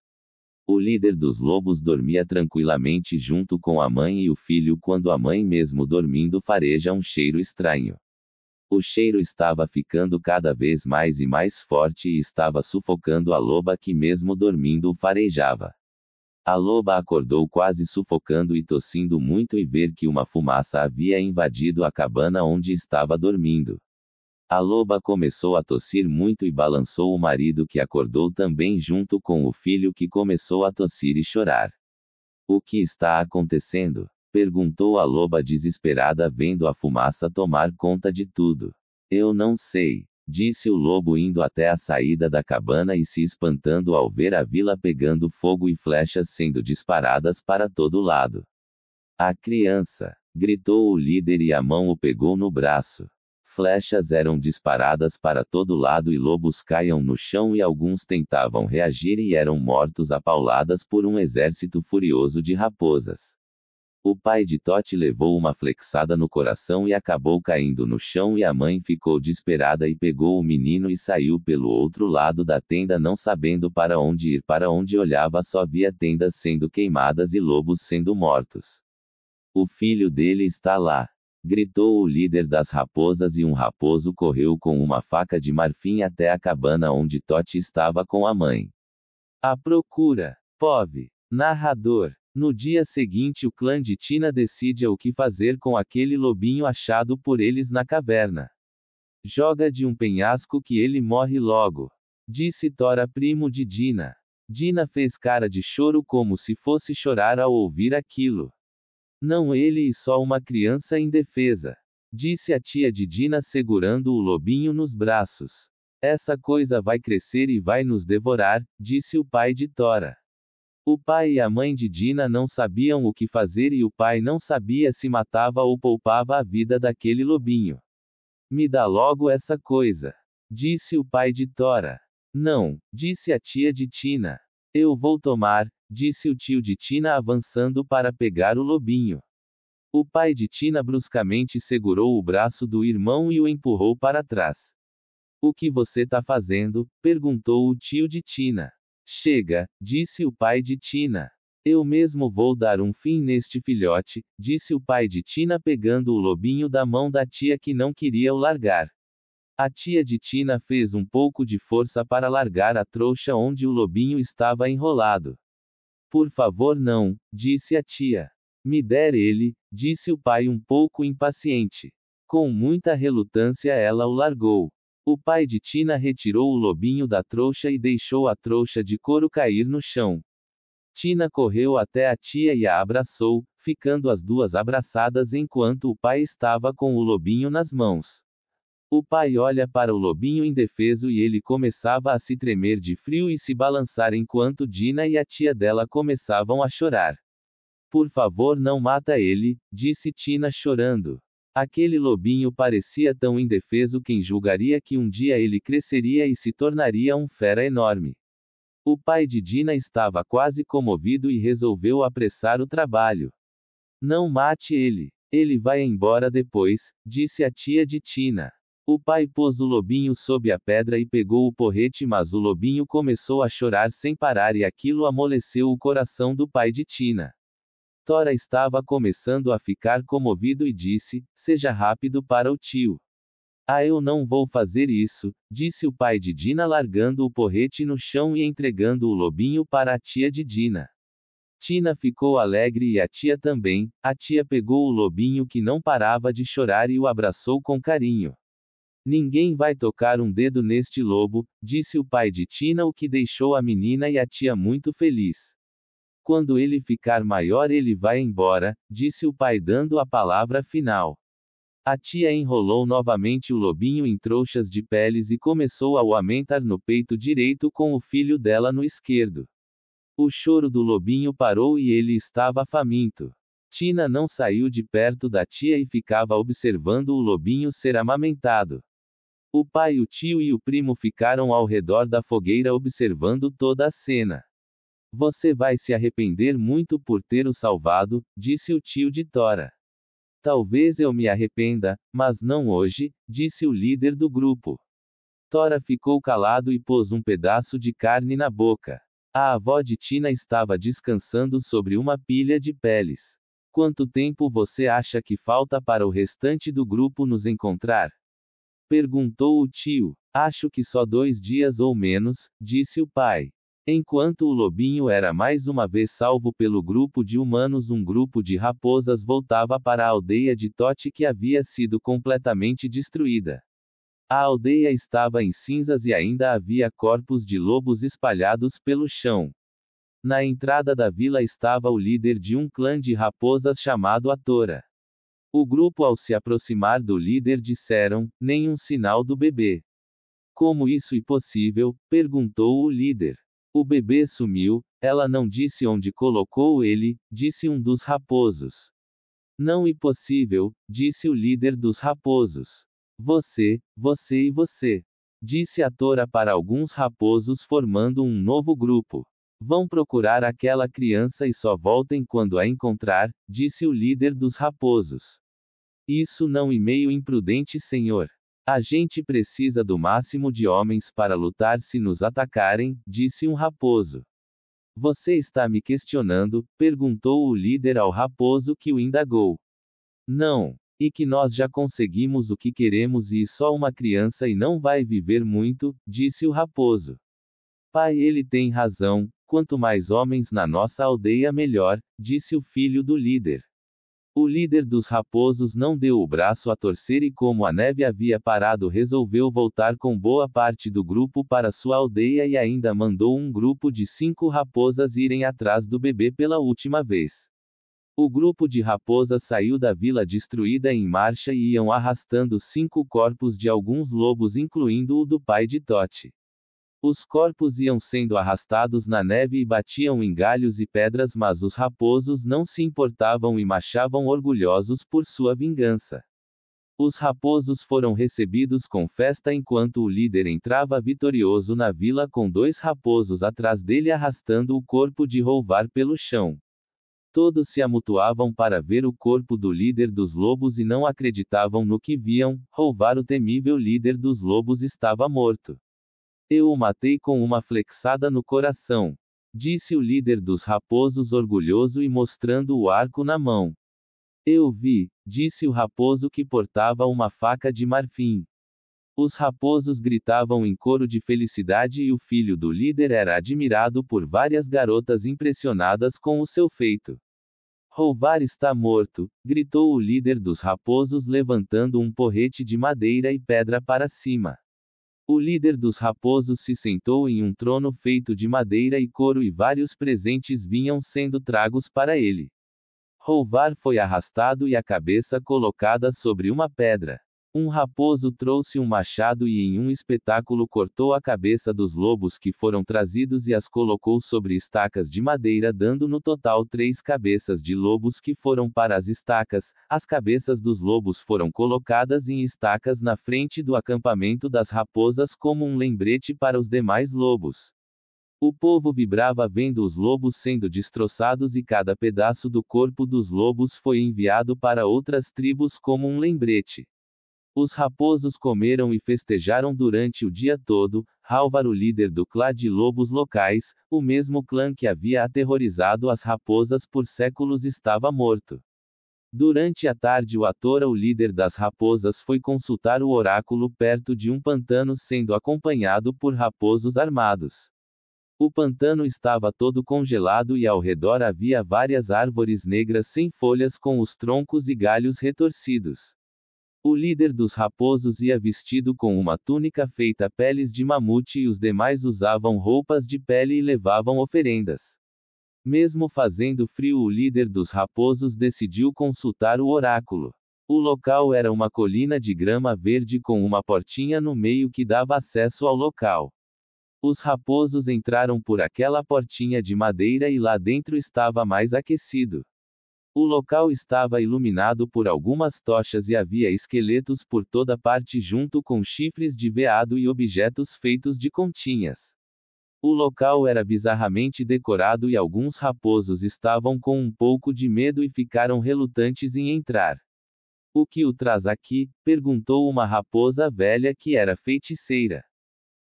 O líder dos lobos dormia tranquilamente junto com a mãe e o filho, quando a mãe, mesmo dormindo, fareja um cheiro estranho. O cheiro estava ficando cada vez mais e mais forte e estava sufocando a loba, que mesmo dormindo o farejava. A loba acordou quase sufocando e tossindo muito, e ver que uma fumaça havia invadido a cabana onde estava dormindo. A loba começou a tossir muito e balançou o marido, que acordou também junto com o filho, que começou a tossir e chorar. O que está acontecendo? Perguntou a loba desesperada, vendo a fumaça tomar conta de tudo. Eu não sei, disse o lobo, indo até a saída da cabana e se espantando ao ver a vila pegando fogo e flechas sendo disparadas para todo lado. A criança! Gritou o líder e a mão o pegou no braço. Flechas eram disparadas para todo lado e lobos caíam no chão e alguns tentavam reagir e eram mortos a pauladas por um exército furioso de raposas. O pai de Totti levou uma flexada no coração e acabou caindo no chão e a mãe ficou desesperada e pegou o menino e saiu pelo outro lado da tenda não sabendo para onde ir. Para onde olhava só via tendas sendo queimadas e lobos sendo mortos. O filho dele está lá, gritou o líder das raposas e um raposo correu com uma faca de marfim até a cabana onde Totti estava com a mãe. À procura. POV. Narrador. No dia seguinte o clã de Tina decide o que fazer com aquele lobinho achado por eles na caverna. Joga de um penhasco que ele morre logo. Disse Tora, primo de Dina. Dina fez cara de choro como se fosse chorar ao ouvir aquilo. Não ele e só uma criança indefesa. Disse a tia de Dina segurando o lobinho nos braços. Essa coisa vai crescer e vai nos devorar, disse o pai de Tora. O pai e a mãe de Dina não sabiam o que fazer e o pai não sabia se matava ou poupava a vida daquele lobinho. Me dá logo essa coisa, disse o pai de Tora. Não, disse a tia de Tina. Eu vou tomar, disse o tio de Tina avançando para pegar o lobinho. O pai de Tina bruscamente segurou o braço do irmão e o empurrou para trás. O que você tá fazendo? Perguntou o tio de Tina. Chega, disse o pai de Tina. Eu mesmo vou dar um fim neste filhote, disse o pai de Tina pegando o lobinho da mão da tia que não queria o largar. A tia de Tina fez um pouco de força para largar a trouxa onde o lobinho estava enrolado. Por favor não, disse a tia. Me der ele, disse o pai um pouco impaciente. Com muita relutância ela o largou. O pai de Tina retirou o lobinho da trouxa e deixou a trouxa de couro cair no chão. Tina correu até a tia e a abraçou, ficando as duas abraçadas enquanto o pai estava com o lobinho nas mãos. O pai olha para o lobinho indefeso e ele começava a se tremer de frio e se balançar enquanto Dina e a tia dela começavam a chorar. Por favor, não mata ele, disse Tina chorando. Aquele lobinho parecia tão indefeso, quem julgaria que um dia ele cresceria e se tornaria um fera enorme. O pai de Dina estava quase comovido e resolveu apressar o trabalho. Não mate ele. Ele vai embora depois, disse a tia de Tina. O pai pôs o lobinho sob a pedra e pegou o porrete, mas o lobinho começou a chorar sem parar e aquilo amoleceu o coração do pai de Tina. Tora estava começando a ficar comovido e disse, seja rápido para o tio. Ah, eu não vou fazer isso, disse o pai de Dina largando o porrete no chão e entregando o lobinho para a tia de Dina. Tina ficou alegre e a tia também. A tia pegou o lobinho que não parava de chorar e o abraçou com carinho. Ninguém vai tocar um dedo neste lobo, disse o pai de Tina, o que deixou a menina e a tia muito feliz. Quando ele ficar maior ele vai embora, disse o pai dando a palavra final. A tia enrolou novamente o lobinho em trouxas de peles e começou a o amamentar no peito direito com o filho dela no esquerdo. O choro do lobinho parou e ele estava faminto. Tina não saiu de perto da tia e ficava observando o lobinho ser amamentado. O pai, o tio e o primo ficaram ao redor da fogueira observando toda a cena. Você vai se arrepender muito por ter o salvado, disse o tio de Tora. Talvez eu me arrependa, mas não hoje, disse o líder do grupo. Tora ficou calado e pôs um pedaço de carne na boca. A avó de Tina estava descansando sobre uma pilha de peles. Quanto tempo você acha que falta para o restante do grupo nos encontrar? Perguntou o tio. Acho que só 2 dias ou menos, disse o pai. Enquanto o lobinho era mais uma vez salvo pelo grupo de humanos, um grupo de raposas voltava para a aldeia de Totti que havia sido completamente destruída. A aldeia estava em cinzas e ainda havia corpos de lobos espalhados pelo chão. Na entrada da vila estava o líder de um clã de raposas chamado Atora. O grupo, ao se aproximar do líder, disseram: nenhum sinal do bebê. Como isso é possível? Perguntou o líder. O bebê sumiu, ela não disse onde colocou ele, disse um dos raposos. Não é possível, disse o líder dos raposos. Você e você. Disse a Tora para alguns raposos formando um novo grupo. Vão procurar aquela criança e só voltem quando a encontrar, disse o líder dos raposos. Isso não é meio imprudente, senhor. A gente precisa do máximo de homens para lutar se nos atacarem, disse um raposo. Você está me questionando? Perguntou o líder ao raposo que o indagou. Não. E que nós já conseguimos o que queremos e só uma criança e não vai viver muito, disse o raposo. Pai, ele tem razão, quanto mais homens na nossa aldeia melhor, disse o filho do líder. O líder dos raposos não deu o braço a torcer e como a neve havia parado resolveu voltar com boa parte do grupo para sua aldeia e ainda mandou um grupo de 5 raposas irem atrás do bebê pela última vez. O grupo de raposas saiu da vila destruída em marcha e iam arrastando 5 corpos de alguns lobos incluindo o do pai de Tote. Os corpos iam sendo arrastados na neve e batiam em galhos e pedras, mas os raposos não se importavam e marchavam orgulhosos por sua vingança. Os raposos foram recebidos com festa enquanto o líder entrava vitorioso na vila com 2 raposos atrás dele arrastando o corpo de Rouvar pelo chão. Todos se amontoavam para ver o corpo do líder dos lobos e não acreditavam no que viam. Rouvar, o temível líder dos lobos, estava morto. Eu o matei com uma flechada no coração, disse o líder dos raposos orgulhoso e mostrando o arco na mão. Eu vi, disse o raposo que portava uma faca de marfim. Os raposos gritavam em coro de felicidade e o filho do líder era admirado por várias garotas impressionadas com o seu feito. Rouvar está morto, gritou o líder dos raposos levantando um porrete de madeira e pedra para cima. O líder dos raposos se sentou em um trono feito de madeira e couro e vários presentes vinham sendo tragos para ele. Rouvar foi arrastado e a cabeça colocada sobre uma pedra. Um raposo trouxe um machado e em um espetáculo cortou a cabeça dos lobos que foram trazidos e as colocou sobre estacas de madeira, dando no total 3 cabeças de lobos que foram para as estacas. As cabeças dos lobos foram colocadas em estacas na frente do acampamento das raposas como um lembrete para os demais lobos. O povo vibrava vendo os lobos sendo destroçados e cada pedaço do corpo dos lobos foi enviado para outras tribos como um lembrete. Os raposos comeram e festejaram durante o dia todo. Rouvar, o líder do clã de lobos locais, o mesmo clã que havia aterrorizado as raposas por séculos, estava morto. Durante a tarde, o Atora, o líder das raposas, foi consultar o oráculo perto de um pantano sendo acompanhado por raposos armados. O pantano estava todo congelado e ao redor havia várias árvores negras sem folhas com os troncos e galhos retorcidos. O líder dos raposos ia vestido com uma túnica feita peles de mamute e os demais usavam roupas de pele e levavam oferendas. Mesmo fazendo frio, o líder dos raposos decidiu consultar o oráculo. O local era uma colina de grama verde com uma portinha no meio que dava acesso ao local. Os raposos entraram por aquela portinha de madeira e lá dentro estava mais aquecido. O local estava iluminado por algumas tochas e havia esqueletos por toda parte junto com chifres de veado e objetos feitos de continhas. O local era bizarramente decorado e alguns raposos estavam com um pouco de medo e ficaram relutantes em entrar. O que o traz aqui? Perguntou uma raposa velha que era feiticeira.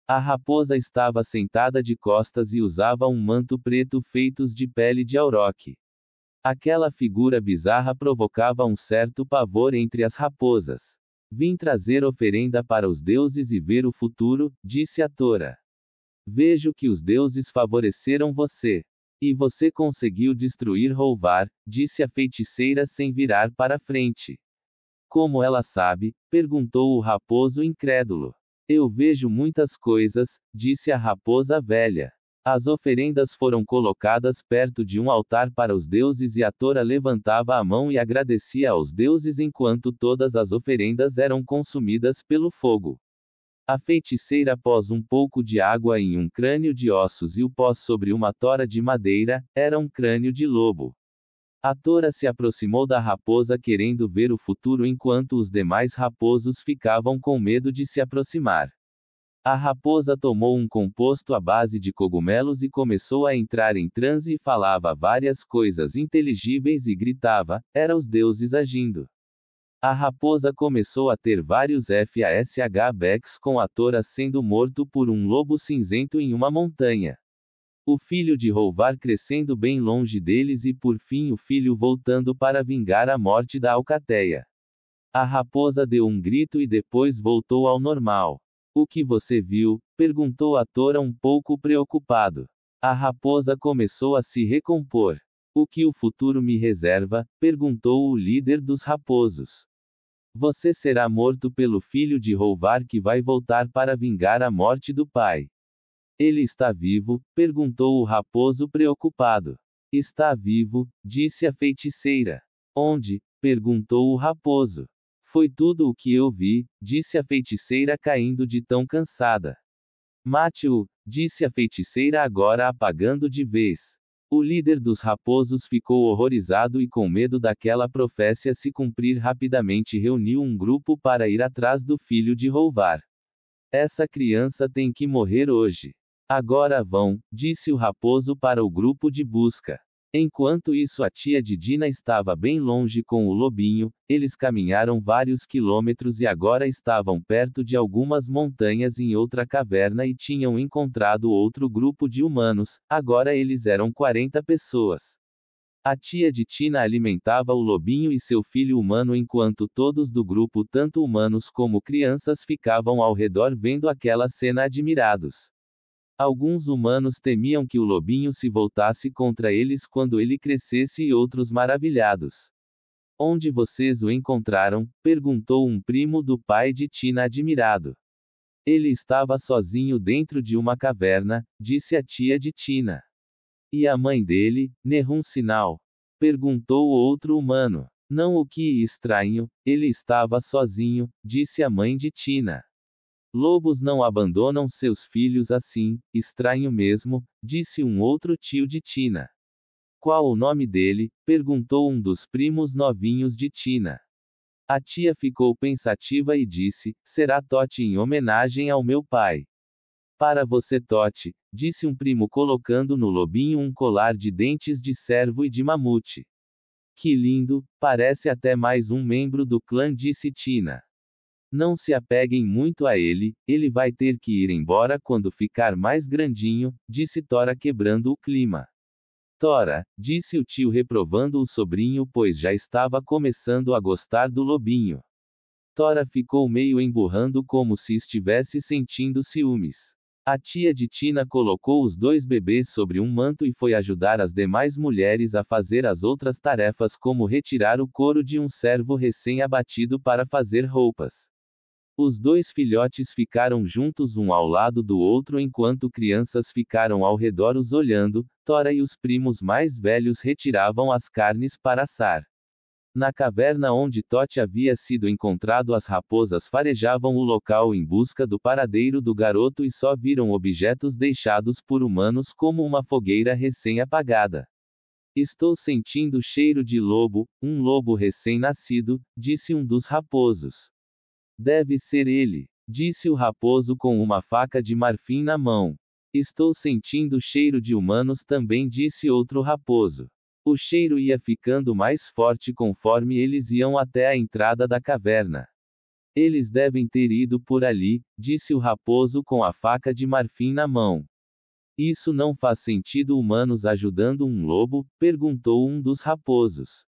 A raposa estava sentada de costas e usava um manto preto feito de pele de auroque. Aquela figura bizarra provocava um certo pavor entre as raposas. Vim trazer oferenda para os deuses e ver o futuro, disse a Tora. Vejo que os deuses favoreceram você. E você conseguiu destruir Rouvar, disse a feiticeira sem virar para frente. Como ela sabe? Perguntou o raposo incrédulo. Eu vejo muitas coisas, disse a raposa velha. As oferendas foram colocadas perto de um altar para os deuses e a Tora levantava a mão e agradecia aos deuses enquanto todas as oferendas eram consumidas pelo fogo. A feiticeira pôs um pouco de água em um crânio de ossos e o pôs sobre uma tora de madeira, era um crânio de lobo. A tora se aproximou da raposa querendo ver o futuro enquanto os demais raposos ficavam com medo de se aproximar. A raposa tomou um composto à base de cogumelos e começou a entrar em transe e falava várias coisas inteligíveis e gritava: era os deuses agindo. A raposa começou a ter vários flashbacks com a tora sendo morto por um lobo cinzento em uma montanha. O filho de Rouvar crescendo bem longe deles e por fim o filho voltando para vingar a morte da alcateia. A raposa deu um grito e depois voltou ao normal. O que você viu? Perguntou a tora um pouco preocupado. A raposa começou a se recompor. O que o futuro me reserva? Perguntou o líder dos raposos. Você será morto pelo filho de Rouvar que vai voltar para vingar a morte do pai. Ele está vivo? Perguntou o raposo preocupado. Está vivo, disse a feiticeira. Onde? Perguntou o raposo. Foi tudo o que eu vi, disse a feiticeira caindo de tão cansada. Mate-o, disse a feiticeira agora apagando de vez. O líder dos raposos ficou horrorizado e com medo daquela profécia se cumprir rapidamente reuniu um grupo para ir atrás do filho de Rouvar. Essa criança tem que morrer hoje. Agora vão, disse o raposo para o grupo de busca. Enquanto isso a tia de Dina estava bem longe com o lobinho, eles caminharam vários quilômetros e agora estavam perto de algumas montanhas em outra caverna e tinham encontrado outro grupo de humanos, agora eles eram 40 pessoas. A tia de Tina alimentava o lobinho e seu filho humano enquanto todos do grupo, tanto humanos como crianças, ficavam ao redor vendo aquela cena admirados. Alguns humanos temiam que o lobinho se voltasse contra eles quando ele crescesse e outros maravilhados. Onde vocês o encontraram? Perguntou um primo do pai de Tina admirado. Ele estava sozinho dentro de uma caverna, disse a tia de Tina. E a mãe dele, Nehum Sinal? Perguntou o outro humano. Não, o que estranho, ele estava sozinho, disse a mãe de Tina. Lobos não abandonam seus filhos assim, estranho mesmo, disse um outro tio de Tina. Qual o nome dele? Perguntou um dos primos novinhos de Tina. A tia ficou pensativa e disse: será Tote em homenagem ao meu pai. Para você Tote, disse um primo colocando no lobinho um colar de dentes de cervo e de mamute. Que lindo, parece até mais um membro do clã, disse Tina. Não se apeguem muito a ele vai ter que ir embora quando ficar mais grandinho, disse Tora quebrando o clima. Tora, disse o tio reprovando o sobrinho pois já estava começando a gostar do lobinho. Tora ficou meio emburrando como se estivesse sentindo ciúmes. A tia de Tina colocou os dois bebês sobre um manto e foi ajudar as demais mulheres a fazer as outras tarefas como retirar o couro de um cervo recém-abatido para fazer roupas. Os dois filhotes ficaram juntos um ao lado do outro enquanto crianças ficaram ao redor os olhando. Tora e os primos mais velhos retiravam as carnes para assar. Na caverna onde Tote havia sido encontrado, as raposas farejavam o local em busca do paradeiro do garoto e só viram objetos deixados por humanos como uma fogueira recém-apagada. Estou sentindo cheiro de lobo, um lobo recém-nascido, disse um dos raposos. Deve ser ele, disse o raposo com uma faca de marfim na mão. Estou sentindo cheiro de humanos também, disse outro raposo. O cheiro ia ficando mais forte conforme eles iam até a entrada da caverna. Eles devem ter ido por ali, disse o raposo com a faca de marfim na mão. Isso não faz sentido, humanos ajudando um lobo? Perguntou um dos raposos.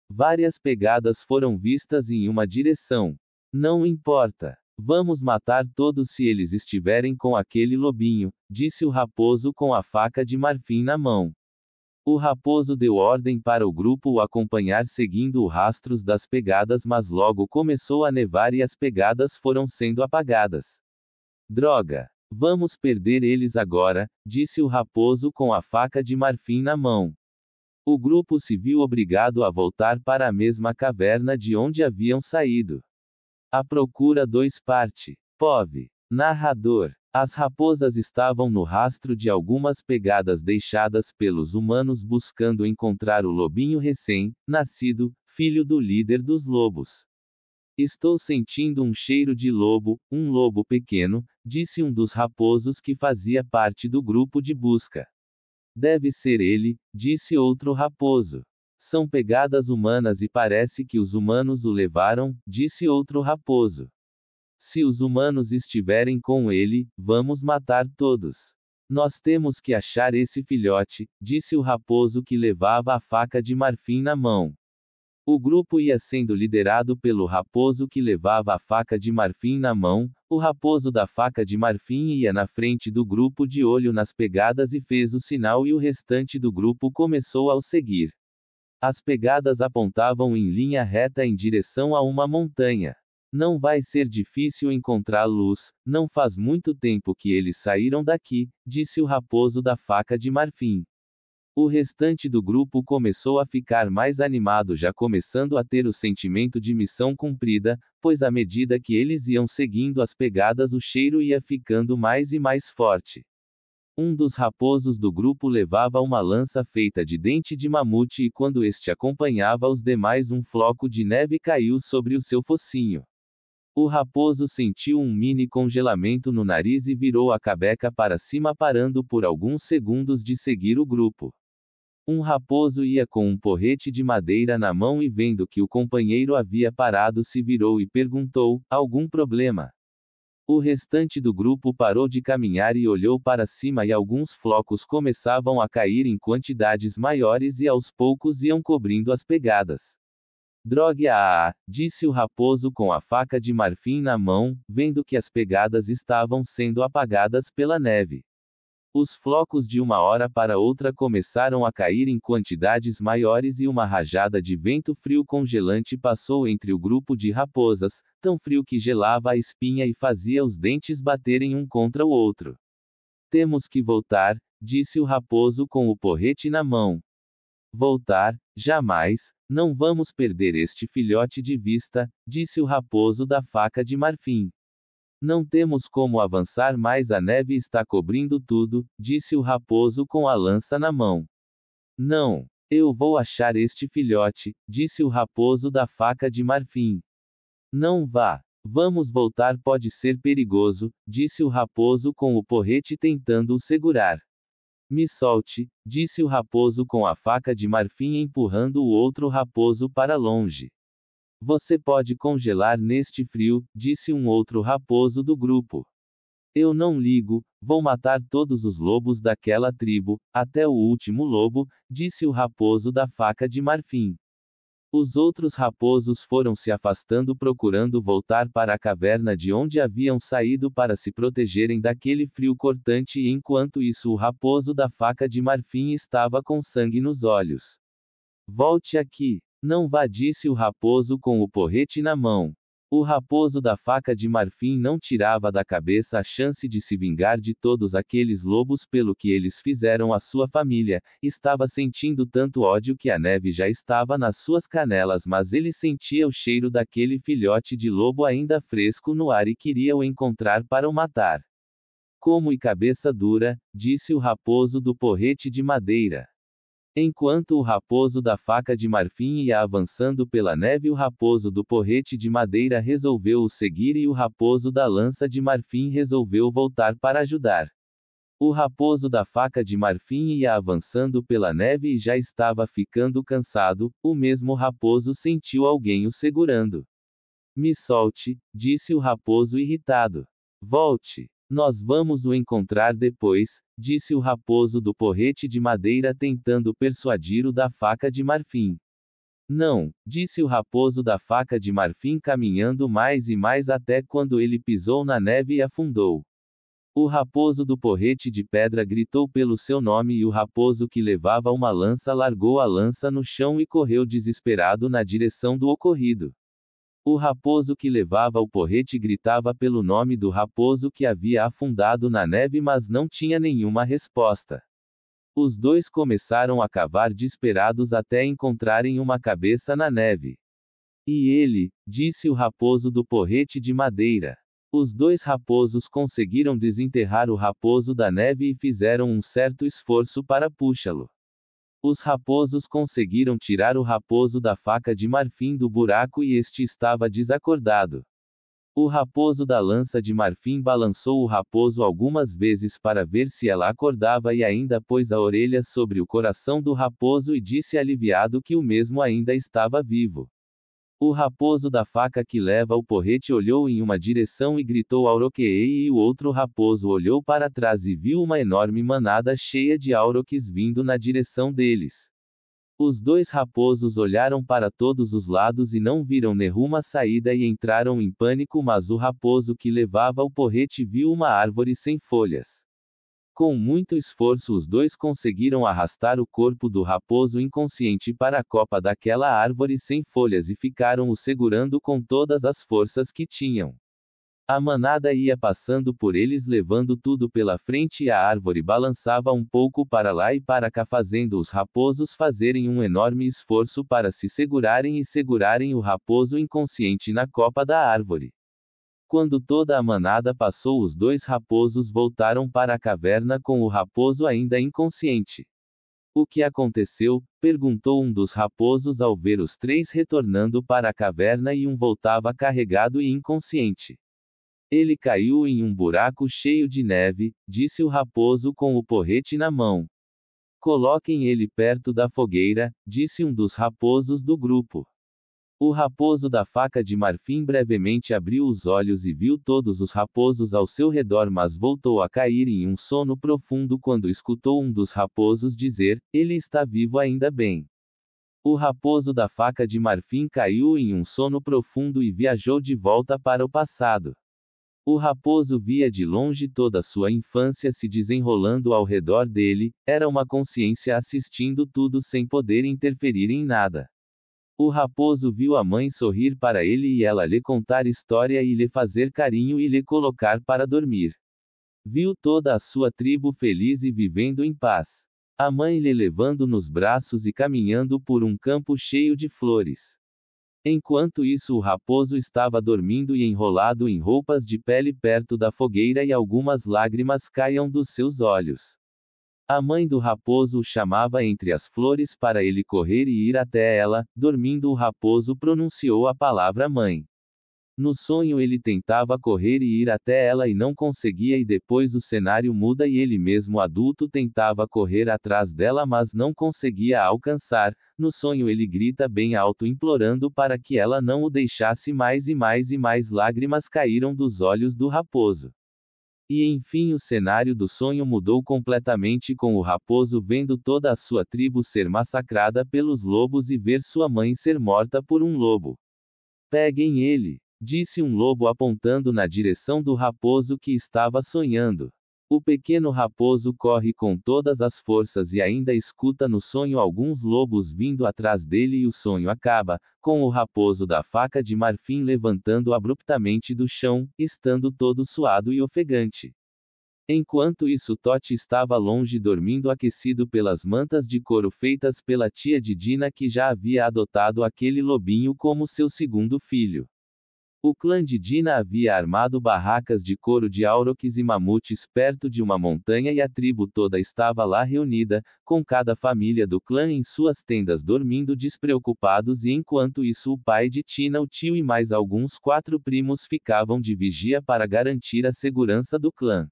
Várias pegadas foram vistas em uma direção. Não importa. Vamos matar todos se eles estiverem com aquele lobinho, disse o raposo com a faca de marfim na mão. O raposo deu ordem para o grupo o acompanhar seguindo os rastros das pegadas, mas logo começou a nevar e as pegadas foram sendo apagadas. Droga! Vamos perder eles agora, disse o raposo com a faca de marfim na mão. O grupo se viu obrigado a voltar para a mesma caverna de onde haviam saído. A procura 2 parte. POV. Narrador. As raposas estavam no rastro de algumas pegadas deixadas pelos humanos buscando encontrar o lobinho recém-nascido, filho do líder dos lobos. Estou sentindo um cheiro de lobo, um lobo pequeno, disse um dos raposos que fazia parte do grupo de busca. Deve ser ele, disse outro raposo. São pegadas humanas e parece que os humanos o levaram, disse outro raposo. Se os humanos estiverem com ele, vamos matar todos. Nós temos que achar esse filhote, disse o raposo que levava a faca de marfim na mão. O grupo ia sendo liderado pelo raposo que levava a faca de marfim na mão. O raposo da faca de marfim ia na frente do grupo de olho nas pegadas e fez o sinal e o restante do grupo começou a o seguir. As pegadas apontavam em linha reta em direção a uma montanha. Não vai ser difícil encontrar luz, não faz muito tempo que eles saíram daqui, disse o raposo da faca de marfim. O restante do grupo começou a ficar mais animado, já começando a ter o sentimento de missão cumprida, pois à medida que eles iam seguindo as pegadas o cheiro ia ficando mais e mais forte. Um dos raposos do grupo levava uma lança feita de dente de mamute e quando este acompanhava os demais um floco de neve caiu sobre o seu focinho. O raposo sentiu um mini congelamento no nariz e virou a cabeça para cima parando por alguns segundos de seguir o grupo. Um raposo ia com um porrete de madeira na mão e vendo que o companheiro havia parado se virou e perguntou, algum problema? O restante do grupo parou de caminhar e olhou para cima e alguns flocos começavam a cair em quantidades maiores e aos poucos iam cobrindo as pegadas. Droga, disse o raposo com a faca de marfim na mão, vendo que as pegadas estavam sendo apagadas pela neve. Os flocos de uma hora para outra começaram a cair em quantidades maiores e uma rajada de vento frio congelante passou entre o grupo de raposas, tão frio que gelava a espinha e fazia os dentes baterem um contra o outro. Temos que voltar, disse o raposo com o porrete na mão. Voltar? Jamais, não vamos perder este filhote de vista, disse o raposo da faca de marfim. Não temos como avançar mais, a neve está cobrindo tudo, disse o raposo com a lança na mão. Não, eu vou achar este filhote, disse o raposo da faca de marfim. Não vá. Vamos voltar, pode ser perigoso, disse o raposo com o porrete tentando o segurar. Me solte, disse o raposo com a faca de marfim empurrando o outro raposo para longe. Você pode congelar neste frio, disse um outro raposo do grupo. Eu não ligo, vou matar todos os lobos daquela tribo, até o último lobo, disse o raposo da faca de marfim. Os outros raposos foram se afastando procurando voltar para a caverna de onde haviam saído para se protegerem daquele frio cortante e enquanto isso o raposo da faca de marfim estava com sangue nos olhos. Volte aqui. Não vá, disse o raposo com o porrete na mão. O raposo da faca de marfim não tirava da cabeça a chance de se vingar de todos aqueles lobos pelo que eles fizeram à sua família. Estava sentindo tanto ódio que a neve já estava nas suas canelas, mas ele sentia o cheiro daquele filhote de lobo ainda fresco no ar e queria o encontrar para o matar. Como e cabeça dura, disse o raposo do porrete de madeira. Enquanto o raposo da faca de marfim ia avançando pela neve, o raposo do porrete de madeira resolveu o seguir e o raposo da lança de marfim resolveu voltar para ajudar. O raposo da faca de marfim ia avançando pela neve e já estava ficando cansado, o mesmo raposo sentiu alguém o segurando. Me solte, disse o raposo irritado. Volte. Nós vamos o encontrar depois, disse o raposo do porrete de madeira tentando persuadir o da faca de marfim. Não, disse o raposo da faca de marfim caminhando mais e mais até quando ele pisou na neve e afundou. O raposo do porrete de pedra gritou pelo seu nome e o raposo que levava uma lança largou a lança no chão e correu desesperado na direção do ocorrido. O raposo que levava o porrete gritava pelo nome do raposo que havia afundado na neve, mas não tinha nenhuma resposta. Os dois começaram a cavar desesperados até encontrarem uma cabeça na neve. E ele, disse o raposo do porrete de madeira. Os dois raposos conseguiram desenterrar o raposo da neve e fizeram um certo esforço para puxá-lo. Os raposos conseguiram tirar o raposo da faca de marfim do buraco e este estava desacordado. O raposo da lança de marfim balançou o raposo algumas vezes para ver se ela acordava e ainda pôs a orelha sobre o coração do raposo e disse aliviado que o mesmo ainda estava vivo. O raposo da faca que leva o porrete olhou em uma direção e gritou auroqueei e o outro raposo olhou para trás e viu uma enorme manada cheia de auroques vindo na direção deles. Os dois raposos olharam para todos os lados e não viram nenhuma saída e entraram em pânico, mas o raposo que levava o porrete viu uma árvore sem folhas. Com muito esforço, os dois conseguiram arrastar o corpo do raposo inconsciente para a copa daquela árvore sem folhas e ficaram o segurando com todas as forças que tinham. A manada ia passando por eles levando tudo pela frente e a árvore balançava um pouco para lá e para cá fazendo os raposos fazerem um enorme esforço para se segurarem e segurarem o raposo inconsciente na copa da árvore. Quando toda a manada passou, os dois raposos voltaram para a caverna com o raposo ainda inconsciente. O que aconteceu? Perguntou um dos raposos ao ver os três retornando para a caverna e um voltava carregado e inconsciente. Ele caiu em um buraco cheio de neve, disse o raposo com o porrete na mão. Coloquem ele perto da fogueira, disse um dos raposos do grupo. O raposo da faca de marfim brevemente abriu os olhos e viu todos os raposos ao seu redor, mas voltou a cair em um sono profundo quando escutou um dos raposos dizer: ele está vivo ainda bem. O raposo da faca de marfim caiu em um sono profundo e viajou de volta para o passado. O raposo via de longe toda a sua infância se desenrolando ao redor dele, era uma consciência assistindo tudo sem poder interferir em nada. O raposo viu a mãe sorrir para ele e ela lhe contar história e lhe fazer carinho e lhe colocar para dormir. Viu toda a sua tribo feliz e vivendo em paz. A mãe lhe levando nos braços e caminhando por um campo cheio de flores. Enquanto isso, o raposo estava dormindo e enrolado em roupas de pele perto da fogueira e algumas lágrimas caíam dos seus olhos. A mãe do raposo o chamava entre as flores para ele correr e ir até ela. Dormindo, o raposo pronunciou a palavra mãe. No sonho ele tentava correr e ir até ela e não conseguia, e depois o cenário muda e ele mesmo adulto tentava correr atrás dela mas não conseguia alcançar. No sonho ele grita bem alto implorando para que ela não o deixasse mais e mais lágrimas caíram dos olhos do raposo. E enfim o cenário do sonho mudou completamente com o raposo vendo toda a sua tribo ser massacrada pelos lobos e ver sua mãe ser morta por um lobo. Peguem ele! Disse um lobo apontando na direção do raposo que estava sonhando. O pequeno raposo corre com todas as forças e ainda escuta no sonho alguns lobos vindo atrás dele e o sonho acaba, com o raposo da faca de marfim levantando abruptamente do chão, estando todo suado e ofegante. Enquanto isso, Totti estava longe dormindo aquecido pelas mantas de couro feitas pela tia de Dina que já havia adotado aquele lobinho como seu segundo filho. O clã de Dina havia armado barracas de couro de auroques e mamutes perto de uma montanha e a tribo toda estava lá reunida, com cada família do clã em suas tendas dormindo despreocupados e enquanto isso o pai de Tina, o tio e mais alguns 4 primos ficavam de vigia para garantir a segurança do clã.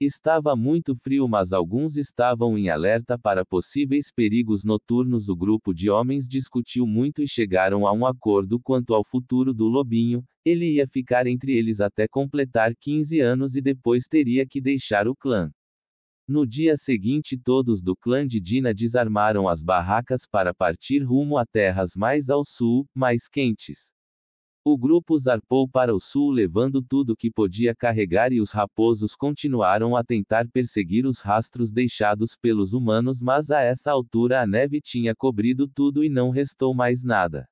Estava muito frio, mas alguns estavam em alerta para possíveis perigos noturnos. O grupo de homens discutiu muito e chegaram a um acordo quanto ao futuro do lobinho. Ele ia ficar entre eles até completar 15 anos e depois teria que deixar o clã. No dia seguinte, todos do clã de Dina desarmaram as barracas para partir rumo a terras mais ao sul, mais quentes. O grupo zarpou para o sul levando tudo que podia carregar e os raposos continuaram a tentar perseguir os rastros deixados pelos humanos, mas a essa altura a neve tinha cobrido tudo e não restou mais nada.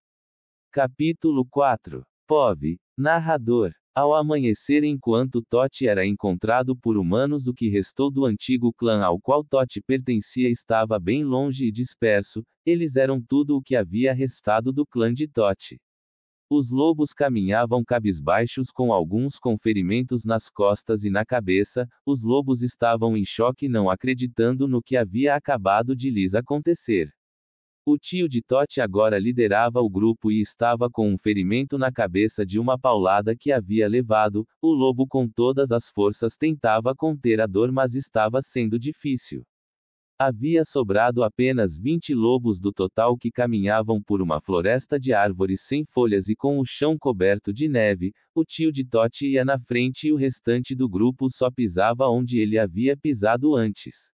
Capítulo 4. POV. Narrador. Ao amanhecer, enquanto Totti era encontrado por humanos, o que restou do antigo clã ao qual Totti pertencia estava bem longe e disperso. Eles eram tudo o que havia restado do clã de Totti. Os lobos caminhavam cabisbaixos com alguns com ferimentos nas costas e na cabeça, os lobos estavam em choque não acreditando no que havia acabado de lhes acontecer. O tio de Totti agora liderava o grupo e estava com um ferimento na cabeça de uma paulada que havia levado, o lobo com todas as forças tentava conter a dor mas estava sendo difícil. Havia sobrado apenas 20 lobos do total que caminhavam por uma floresta de árvores sem folhas e com o chão coberto de neve, o tio de Totti ia na frente e o restante do grupo só pisava onde ele havia pisado antes.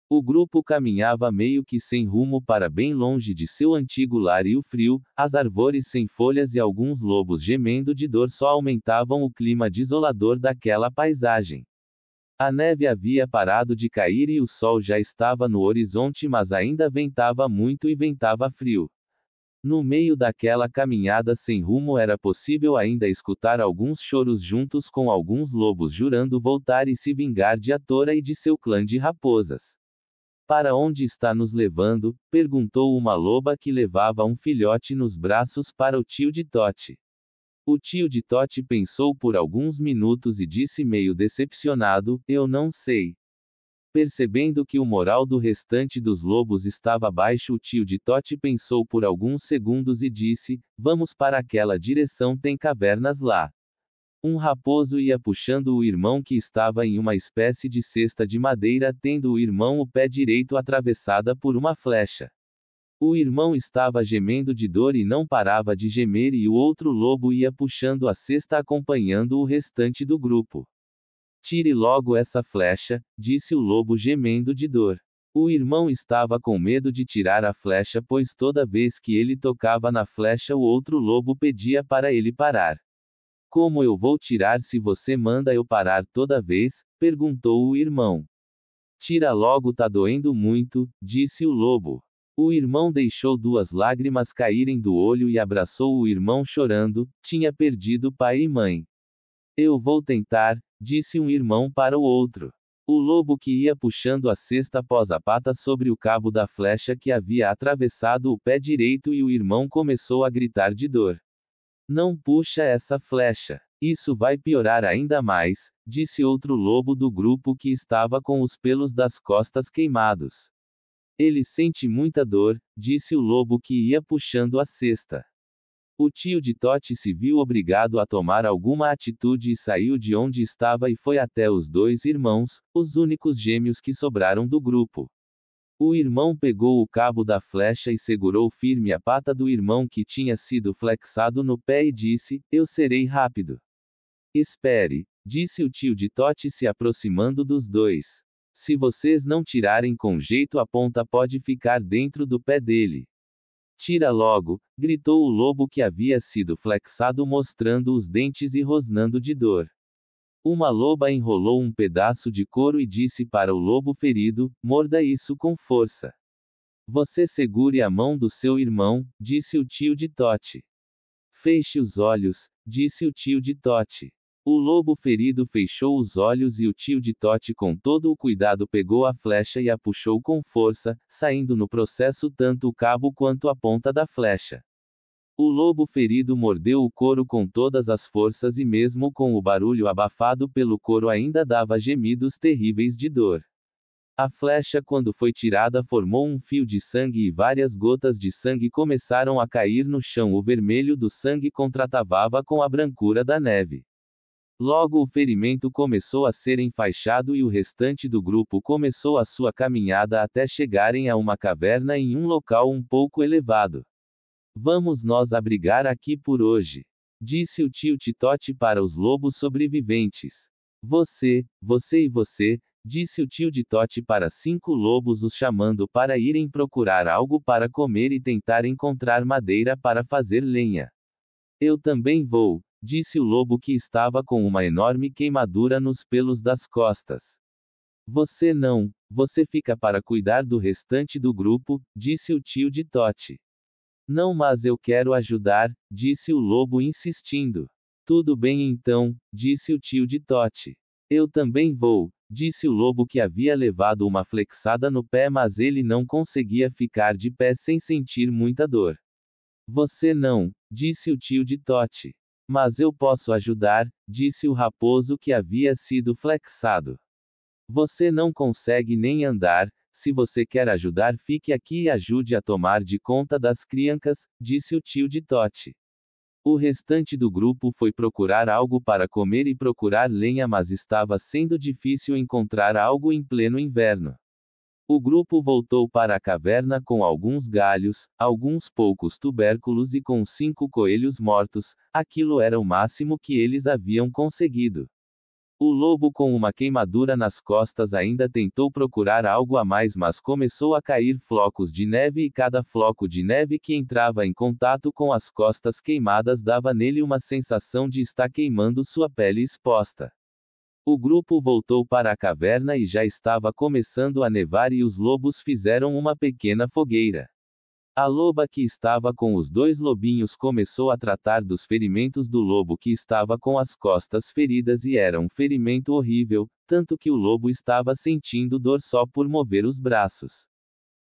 O grupo caminhava meio que sem rumo para bem longe de seu antigo lar e o frio, as árvores sem folhas e alguns lobos gemendo de dor só aumentavam o clima desolador daquela paisagem. A neve havia parado de cair e o sol já estava no horizonte mas ainda ventava muito e ventava frio. No meio daquela caminhada sem rumo era possível ainda escutar alguns choros juntos com alguns lobos jurando voltar e se vingar de Atora e de seu clã de raposas. Para onde está nos levando? Perguntou uma loba que levava um filhote nos braços para o tio de Totti. O tio de Totti pensou por alguns minutos e disse meio decepcionado, eu não sei. Percebendo que o moral do restante dos lobos estava baixo, o tio de Totti pensou por alguns segundos e disse, vamos para aquela direção, tem cavernas lá. Um raposo ia puxando o irmão que estava em uma espécie de cesta de madeira tendo o irmão o pé direito atravessada por uma flecha. O irmão estava gemendo de dor e não parava de gemer e o outro lobo ia puxando a cesta acompanhando o restante do grupo. Tire logo essa flecha, disse o lobo gemendo de dor. O irmão estava com medo de tirar a flecha pois toda vez que ele tocava na flecha o outro lobo pedia para ele parar. Como eu vou tirar se você manda eu parar toda vez? Perguntou o irmão. Tira logo, tá doendo muito, disse o lobo. O irmão deixou 2 lágrimas caírem do olho e abraçou o irmão chorando, tinha perdido pai e mãe. Eu vou tentar, disse um irmão para o outro. O lobo que ia puxando a cesta pôs a pata sobre o cabo da flecha que havia atravessado o pé direito e o irmão começou a gritar de dor. Não puxa essa flecha. Isso vai piorar ainda mais, disse outro lobo do grupo que estava com os pelos das costas queimados. Ele sente muita dor, disse o lobo que ia puxando a cesta. O tio de Totti se viu obrigado a tomar alguma atitude e saiu de onde estava e foi até os 2 irmãos, os únicos gêmeos que sobraram do grupo. O irmão pegou o cabo da flecha e segurou firme a pata do irmão que tinha sido flexado no pé e disse, eu serei rápido. Espere, disse o tio de Totti se aproximando dos 2. Se vocês não tirarem com jeito a ponta pode ficar dentro do pé dele. Tira logo, gritou o lobo que havia sido flexado mostrando os dentes e rosnando de dor. Uma loba enrolou um pedaço de couro e disse para o lobo ferido, morda isso com força. Você segure a mão do seu irmão, disse o tio de Totti. Feche os olhos, disse o tio de Totti. O lobo ferido fechou os olhos e o tio de Totti com todo o cuidado pegou a flecha e a puxou com força, saindo no processo tanto o cabo quanto a ponta da flecha. O lobo ferido mordeu o couro com todas as forças e mesmo com o barulho abafado pelo couro ainda dava gemidos terríveis de dor. A flecha quando foi tirada formou um fio de sangue e várias gotas de sangue começaram a cair no chão. O vermelho do sangue contratavava com a brancura da neve. Logo o ferimento começou a ser enfaixado e o restante do grupo começou a sua caminhada até chegarem a uma caverna em um local um pouco elevado. Vamos nós abrigar aqui por hoje, disse o tio Titote para os lobos sobreviventes. Você e você, disse o tio Titote para 5 lobos os chamando para irem procurar algo para comer e tentar encontrar madeira para fazer lenha. Eu também vou, disse o lobo que estava com uma enorme queimadura nos pelos das costas. Você não, você fica para cuidar do restante do grupo, disse o tio de Totti. Não, mas eu quero ajudar, disse o lobo insistindo. Tudo bem então, disse o tio de Totti. Eu também vou, disse o lobo que havia levado uma flexada no pé mas ele não conseguia ficar de pé sem sentir muita dor. Você não, disse o tio de Tote. Mas eu posso ajudar, disse o raposo que havia sido flexado. Você não consegue nem andar, se você quer ajudar, fique aqui e ajude a tomar de conta das criancas, disse o tio de Tote. O restante do grupo foi procurar algo para comer e procurar lenha, mas estava sendo difícil encontrar algo em pleno inverno. O grupo voltou para a caverna com alguns galhos, alguns poucos tubérculos e com 5 coelhos mortos. Aquilo era o máximo que eles haviam conseguido. O lobo, com uma queimadura nas costas, ainda tentou procurar algo a mais, mas começou a cair flocos de neve e cada floco de neve que entrava em contato com as costas queimadas dava nele uma sensação de estar queimando sua pele exposta. O grupo voltou para a caverna e já estava começando a nevar e os lobos fizeram uma pequena fogueira. A loba que estava com os 2 lobinhos começou a tratar dos ferimentos do lobo que estava com as costas feridas e era um ferimento horrível, tanto que o lobo estava sentindo dor só por mover os braços.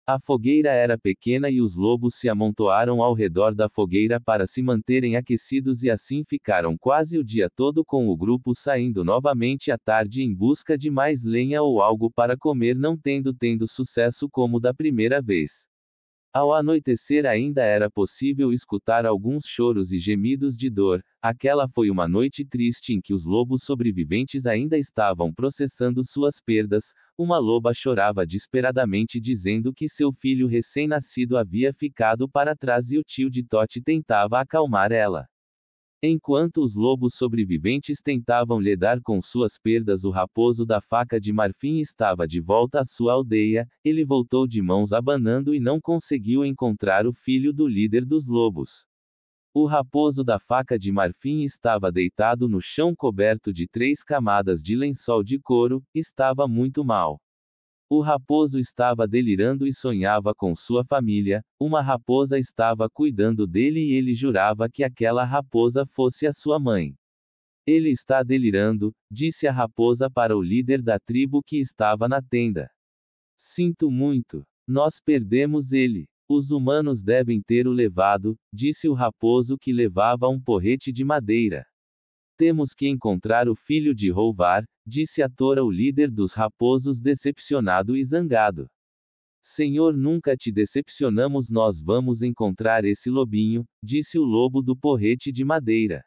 A fogueira era pequena e os lobos se amontoaram ao redor da fogueira para se manterem aquecidos e assim ficaram quase o dia todo com o grupo saindo novamente à tarde em busca de mais lenha ou algo para comer, não tendo sucesso como da primeira vez. Ao anoitecer ainda era possível escutar alguns choros e gemidos de dor. Aquela foi uma noite triste em que os lobos sobreviventes ainda estavam processando suas perdas. Uma loba chorava desesperadamente dizendo que seu filho recém-nascido havia ficado para trás e o tio de Tote tentava acalmar ela. Enquanto os lobos sobreviventes tentavam lidar com suas perdas, o raposo da faca de marfim estava de volta à sua aldeia. Ele voltou de mãos abanando e não conseguiu encontrar o filho do líder dos lobos. O raposo da faca de marfim estava deitado no chão coberto de 3 camadas de lençol de couro, estava muito mal. O raposo estava delirando e sonhava com sua família. Uma raposa estava cuidando dele e ele jurava que aquela raposa fosse a sua mãe. Ele está delirando, disse a raposa para o líder da tribo que estava na tenda. Sinto muito. Nós perdemos ele. Os humanos devem ter o levado, disse o raposo que levava um porrete de madeira. Temos que encontrar o filho de Rouvar, disse a Tora, o líder dos raposos, decepcionado e zangado. Senhor, nunca te decepcionamos, nós vamos encontrar esse lobinho, disse o lobo do porrete de madeira.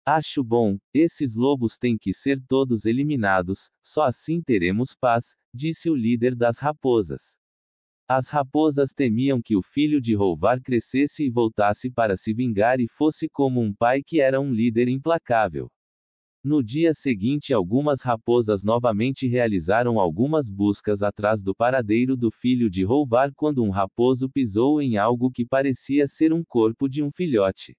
Acho bom, esses lobos têm que ser todos eliminados, só assim teremos paz, disse o líder das raposas. As raposas temiam que o filho de Rouvar crescesse e voltasse para se vingar e fosse como um pai que era um líder implacável. No dia seguinte, algumas raposas novamente realizaram algumas buscas atrás do paradeiro do filho de Rouvar quando um raposo pisou em algo que parecia ser um corpo de um filhote.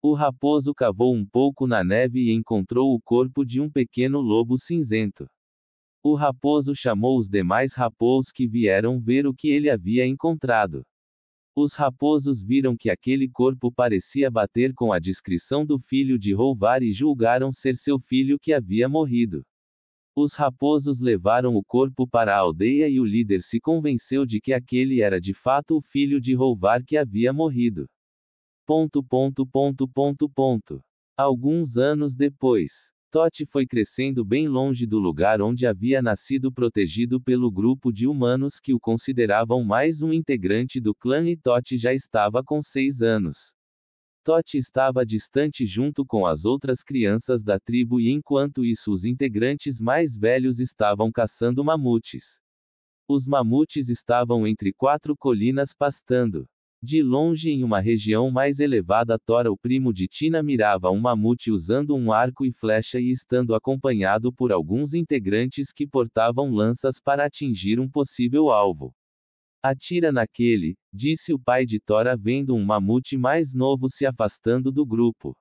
O raposo cavou um pouco na neve e encontrou o corpo de um pequeno lobo cinzento. O raposo chamou os demais raposos que vieram ver o que ele havia encontrado. Os raposos viram que aquele corpo parecia bater com a descrição do filho de Rouvar e julgaram ser seu filho que havia morrido. Os raposos levaram o corpo para a aldeia e o líder se convenceu de que aquele era de fato o filho de Rouvar que havia morrido. Alguns anos depois, Tote foi crescendo bem longe do lugar onde havia nascido, protegido pelo grupo de humanos que o consideravam mais um integrante do clã, e Tote já estava com 6 anos. Tote estava distante junto com as outras crianças da tribo e enquanto isso os integrantes mais velhos estavam caçando mamutes. Os mamutes estavam entre 4 colinas pastando. De longe, em uma região mais elevada, Tora, o primo de Tina, mirava um mamute usando um arco e flecha e estando acompanhado por alguns integrantes que portavam lanças para atingir um possível alvo. Atira naquele, disse o pai de Tora vendo um mamute mais novo se afastando do grupo.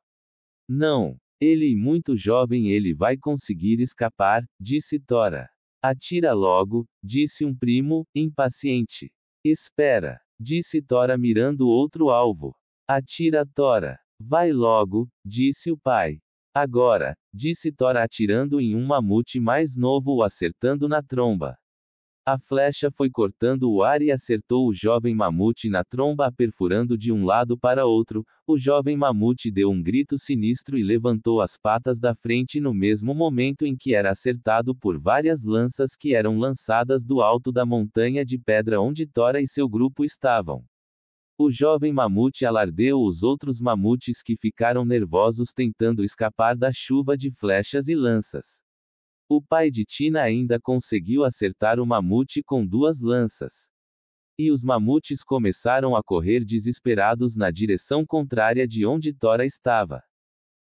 Não. Ele é muito jovem, ele vai conseguir escapar, disse Tora. Atira logo, disse um primo, impaciente. Espera, disse Tora mirando outro alvo. Atira, Tora. Vai logo, disse o pai. Agora, disse Tora atirando em um mamute mais novo, o acertando na tromba. A flecha foi cortando o ar e acertou o jovem mamute na tromba, a perfurando de um lado para outro. O jovem mamute deu um grito sinistro e levantou as patas da frente no mesmo momento em que era acertado por várias lanças que eram lançadas do alto da montanha de pedra onde Tora e seu grupo estavam. O jovem mamute alardeou os outros mamutes que ficaram nervosos tentando escapar da chuva de flechas e lanças. O pai de Tina ainda conseguiu acertar o mamute com 2 lanças. E os mamutes começaram a correr desesperados na direção contrária de onde Tora estava.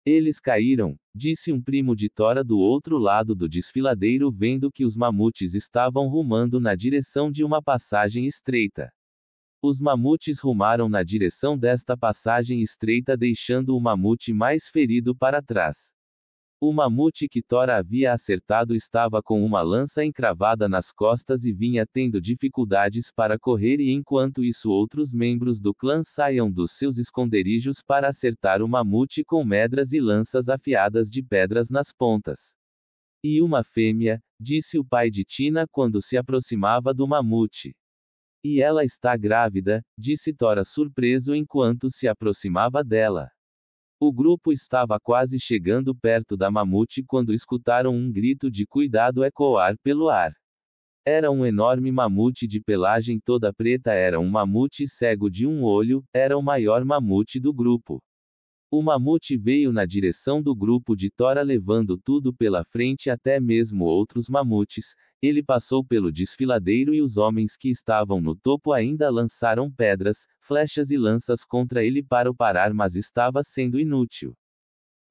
Eles caíram, disse um primo de Tora do outro lado do desfiladeiro, vendo que os mamutes estavam rumando na direção de uma passagem estreita. Os mamutes rumaram na direção desta passagem estreita, deixando o mamute mais ferido para trás. O mamute que Tora havia acertado estava com uma lança encravada nas costas e vinha tendo dificuldades para correr, e enquanto isso outros membros do clã saíam dos seus esconderijos para acertar o mamute com medras e lanças afiadas de pedras nas pontas. E uma fêmea, disse o pai de Tina quando se aproximava do mamute. E ela está grávida, disse Tora surpreso enquanto se aproximava dela. O grupo estava quase chegando perto da mamute quando escutaram um grito de cuidado ecoar pelo ar. Era um enorme mamute de pelagem toda preta, era um mamute cego de um olho, era o maior mamute do grupo. O mamute veio na direção do grupo de Tora levando tudo pela frente, até mesmo outros mamutes. Ele passou pelo desfiladeiro e os homens que estavam no topo ainda lançaram pedras, flechas e lanças contra ele para o parar, mas estava sendo inútil.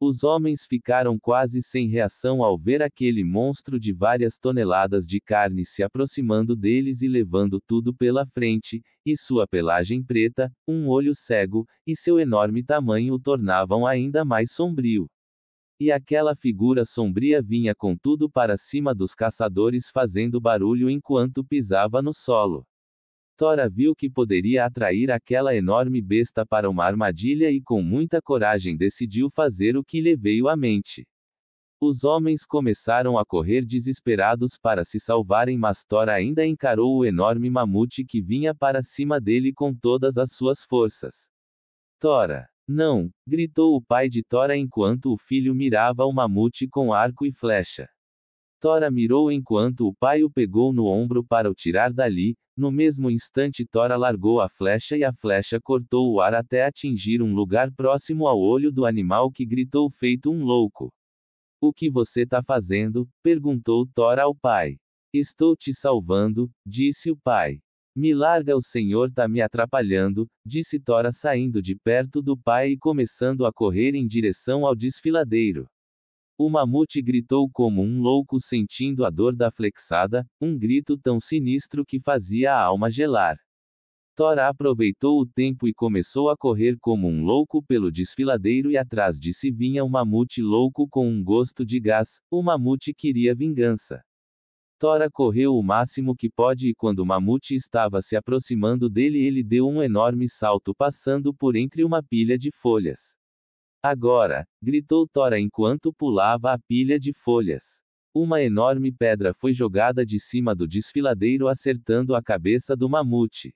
Os homens ficaram quase sem reação ao ver aquele monstro de várias toneladas de carne se aproximando deles e levando tudo pela frente, e sua pelagem preta, um olho cego, e seu enorme tamanho o tornavam ainda mais sombrio. E aquela figura sombria vinha com tudo para cima dos caçadores, fazendo barulho enquanto pisava no solo. Tora viu que poderia atrair aquela enorme besta para uma armadilha e com muita coragem decidiu fazer o que lhe veio à mente. Os homens começaram a correr desesperados para se salvarem, mas Tora ainda encarou o enorme mamute que vinha para cima dele com todas as suas forças. Tora! Não! Gritou o pai de Tora enquanto o filho mirava o mamute com arco e flecha. Tora mirou enquanto o pai o pegou no ombro para o tirar dali. No mesmo instante Tora largou a flecha e a flecha cortou o ar até atingir um lugar próximo ao olho do animal, que gritou feito um louco. O que você tá fazendo? Perguntou Tora ao pai. Estou te salvando, disse o pai. Me larga, o senhor tá me atrapalhando, disse Tora saindo de perto do pai e começando a correr em direção ao desfiladeiro. O mamute gritou como um louco, sentindo a dor da flexada, um grito tão sinistro que fazia a alma gelar. Tora aproveitou o tempo e começou a correr como um louco pelo desfiladeiro, e atrás de si vinha um mamute louco com um gosto de gás. O mamute queria vingança. Tora correu o máximo que pôde e quando o mamute estava se aproximando dele, ele deu um enorme salto passando por entre uma pilha de folhas. Agora! Gritou Tora enquanto pulava a pilha de folhas. Uma enorme pedra foi jogada de cima do desfiladeiro, acertando a cabeça do mamute.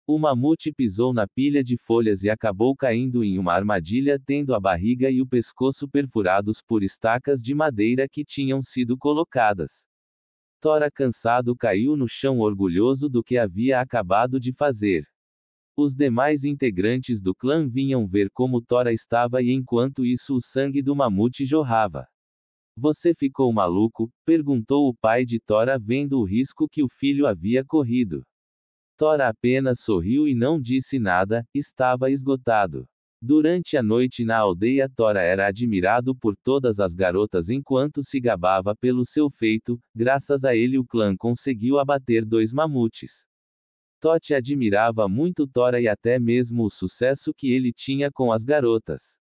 O mamute pisou na pilha de folhas e acabou caindo em uma armadilha, tendo a barriga e o pescoço perfurados por estacas de madeira que tinham sido colocadas. Tora, cansado, caiu no chão, orgulhoso do que havia acabado de fazer. Os demais integrantes do clã vinham ver como Tora estava e enquanto isso o sangue do mamute jorrava. Você ficou maluco? Perguntou o pai de Tora, vendo o risco que o filho havia corrido. Tora apenas sorriu e não disse nada, estava esgotado. Durante a noite na aldeia, Tora era admirado por todas as garotas enquanto se gabava pelo seu feito. Graças a ele o clã conseguiu abater 2 mamutes. Tote admirava muito Tora e até mesmo o sucesso que ele tinha com as garotas.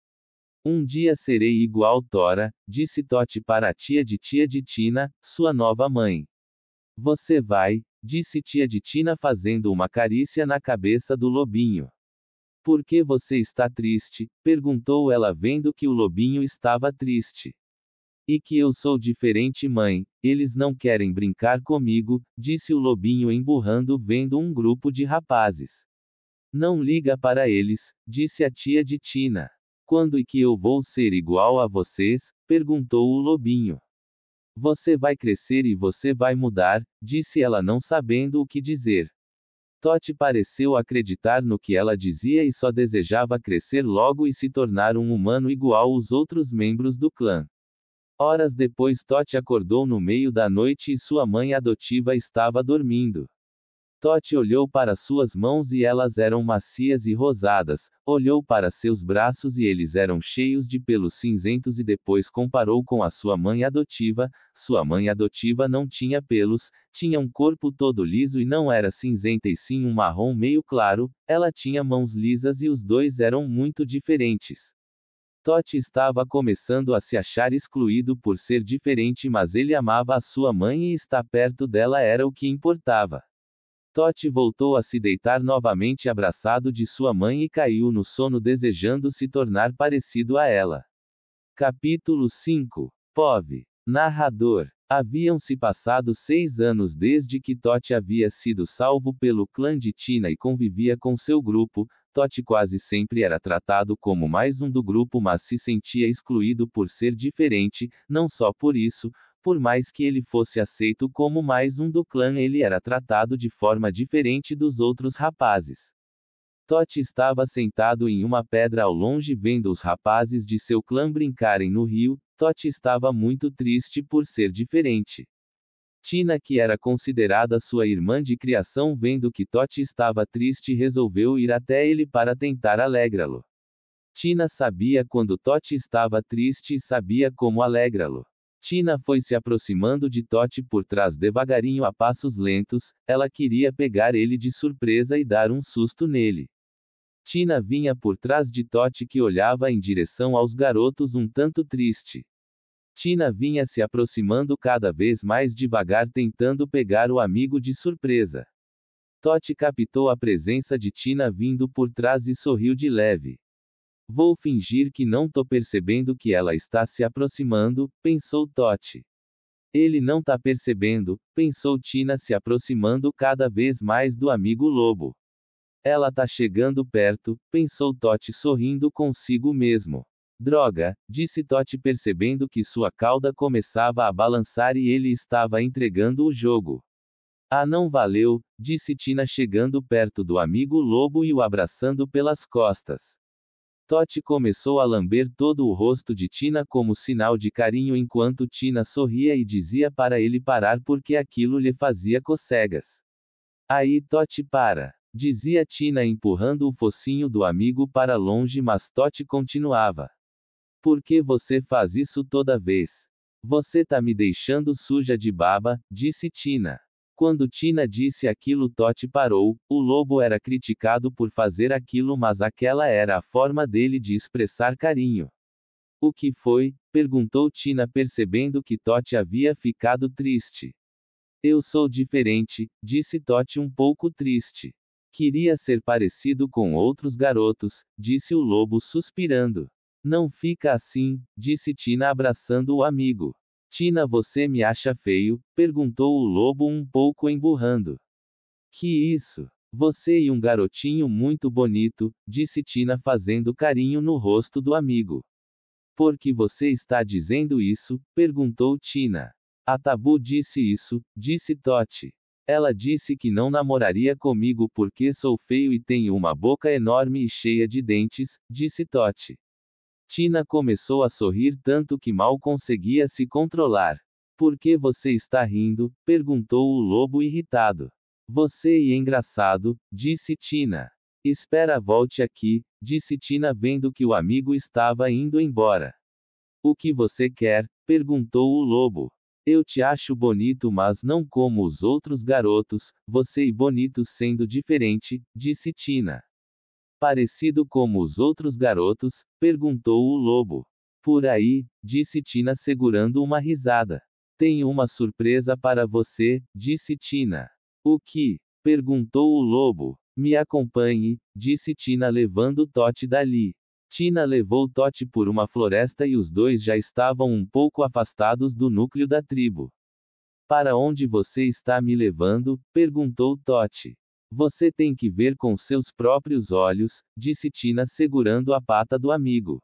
Um dia serei igual Tora, disse Tote para a tia de Tina, sua nova mãe. Você vai, disse tia de Tina fazendo uma carícia na cabeça do lobinho. Por que você está triste? Perguntou ela vendo que o lobinho estava triste. E que eu sou diferente, mãe. Eles não querem brincar comigo, disse o lobinho emburrando vendo um grupo de rapazes. Não liga para eles, disse a tia de Tina. Quando e que eu vou ser igual a vocês? Perguntou o lobinho. Você vai crescer e você vai mudar, disse ela não sabendo o que dizer. Toti pareceu acreditar no que ela dizia e só desejava crescer logo e se tornar um humano igual aos outros membros do clã. Horas depois Toti acordou no meio da noite e sua mãe adotiva estava dormindo. Toti olhou para suas mãos e elas eram macias e rosadas, olhou para seus braços e eles eram cheios de pelos cinzentos e depois comparou com a sua mãe adotiva. Sua mãe adotiva não tinha pelos, tinha um corpo todo liso e não era cinzenta e sim um marrom meio claro, ela tinha mãos lisas e os dois eram muito diferentes. Toti estava começando a se achar excluído por ser diferente, mas ele amava a sua mãe e estar perto dela era o que importava. Toti voltou a se deitar novamente abraçado de sua mãe e caiu no sono desejando se tornar parecido a ela. Capítulo 5. POV. Narrador. Haviam-se passado 6 anos desde que Toti havia sido salvo pelo clã de Tina e convivia com seu grupo. Toti quase sempre era tratado como mais um do grupo, mas se sentia excluído por ser diferente, não só por isso. Por mais que ele fosse aceito como mais um do clã, ele era tratado de forma diferente dos outros rapazes. Toti estava sentado em uma pedra ao longe vendo os rapazes de seu clã brincarem no rio. Toti estava muito triste por ser diferente. Tina, que era considerada sua irmã de criação, vendo que Toti estava triste, resolveu ir até ele para tentar alegrá-lo. Tina sabia quando Toti estava triste e sabia como alegrá-lo. Tina foi se aproximando de Toti por trás devagarinho a passos lentos, ela queria pegar ele de surpresa e dar um susto nele. Tina vinha por trás de Toti que olhava em direção aos garotos um tanto triste. Tina vinha se aproximando cada vez mais devagar tentando pegar o amigo de surpresa. Toti captou a presença de Tina vindo por trás e sorriu de leve. Vou fingir que não tô percebendo que ela está se aproximando, pensou Toti. Ele não tá percebendo, pensou Tina se aproximando cada vez mais do amigo lobo. Ela tá chegando perto, pensou Toti sorrindo consigo mesmo. Droga, disse Toti percebendo que sua cauda começava a balançar e ele estava entregando o jogo. Ah, não valeu, disse Tina chegando perto do amigo lobo e o abraçando pelas costas. Toti começou a lamber todo o rosto de Tina como sinal de carinho enquanto Tina sorria e dizia para ele parar porque aquilo lhe fazia cocegas. Aí Toti para, dizia Tina empurrando o focinho do amigo para longe, mas Toti continuava. Por que você faz isso toda vez? Você tá me deixando suja de baba, disse Tina. Quando Tina disse aquilo, Toti parou. O lobo era criticado por fazer aquilo, mas aquela era a forma dele de expressar carinho. O que foi? Perguntou Tina percebendo que Toti havia ficado triste. Eu sou diferente, disse Toti um pouco triste. Queria ser parecido com outros garotos, disse o lobo suspirando. Não fica assim, disse Tina abraçando o amigo. Tina, você me acha feio? Perguntou o lobo um pouco emburrando. Que isso? Você e um garotinho muito bonito, disse Tina fazendo carinho no rosto do amigo. Por que você está dizendo isso? Perguntou Tina. A Tabu disse isso, disse Toti. Ela disse que não namoraria comigo porque sou feio e tenho uma boca enorme e cheia de dentes, disse Toti. Tina começou a sorrir tanto que mal conseguia se controlar. Por que você está rindo? Perguntou o lobo irritado. Você é engraçado, disse Tina. Espera, volte aqui, disse Tina vendo que o amigo estava indo embora. O que você quer? Perguntou o lobo. Eu te acho bonito, mas não como os outros garotos, você é bonito sendo diferente, disse Tina. Parecido como os outros garotos? Perguntou o lobo. Por aí, disse Tina segurando uma risada. Tenho uma surpresa para você, disse Tina. O que? Perguntou o lobo. Me acompanhe, disse Tina levando Toti dali. Tina levou Toti por uma floresta e os dois já estavam um pouco afastados do núcleo da tribo. Para onde você está me levando? Perguntou Totti. Você tem que ver com seus próprios olhos, disse Tina segurando a pata do amigo.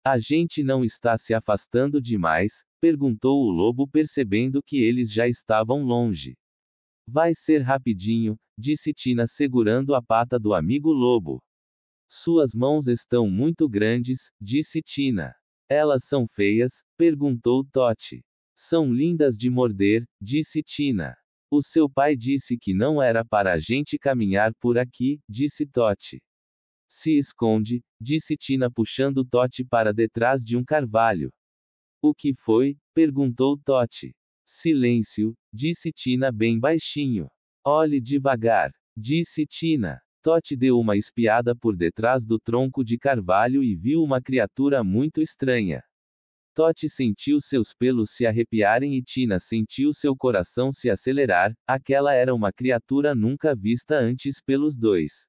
A gente não está se afastando demais? Perguntou o lobo percebendo que eles já estavam longe. Vai ser rapidinho, disse Tina segurando a pata do amigo lobo. Suas mãos estão muito grandes, disse Tina. Elas são feias? Perguntou Totti. São lindas de morder, disse Tina. O seu pai disse que não era para a gente caminhar por aqui, disse Totti. Se esconde, disse Tina puxando Totti para detrás de um carvalho. O que foi? Perguntou Totti. Silêncio, disse Tina bem baixinho. Olhe devagar, disse Tina. Totti deu uma espiada por detrás do tronco de carvalho e viu uma criatura muito estranha. Totti sentiu seus pelos se arrepiarem e Tina sentiu seu coração se acelerar. Aquela era uma criatura nunca vista antes pelos dois.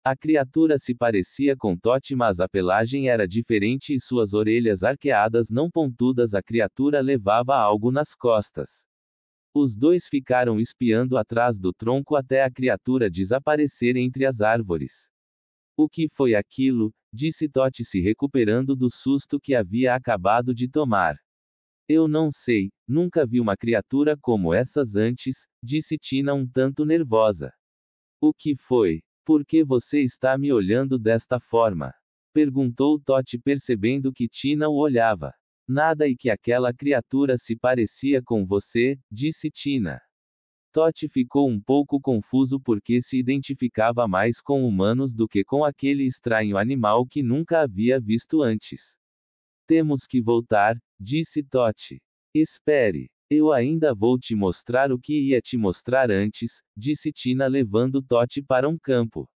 A criatura se parecia com Totti, mas a pelagem era diferente e suas orelhas arqueadas não pontudas. A criatura levava algo nas costas. Os dois ficaram espiando atrás do tronco até a criatura desaparecer entre as árvores. O que foi aquilo? Disse Totti se recuperando do susto que havia acabado de tomar. Eu não sei, nunca vi uma criatura como essas antes, disse Tina um tanto nervosa. O que foi? Por que você está me olhando desta forma? Perguntou Totti percebendo que Tina o olhava. Nada e que aquela criatura se parecia com você, disse Tina. Totti ficou um pouco confuso porque se identificava mais com humanos do que com aquele estranho animal que nunca havia visto antes. Temos que voltar, disse Totti. Espere. Eu ainda vou te mostrar o que ia te mostrar antes, disse Tina levando Totti para um campo.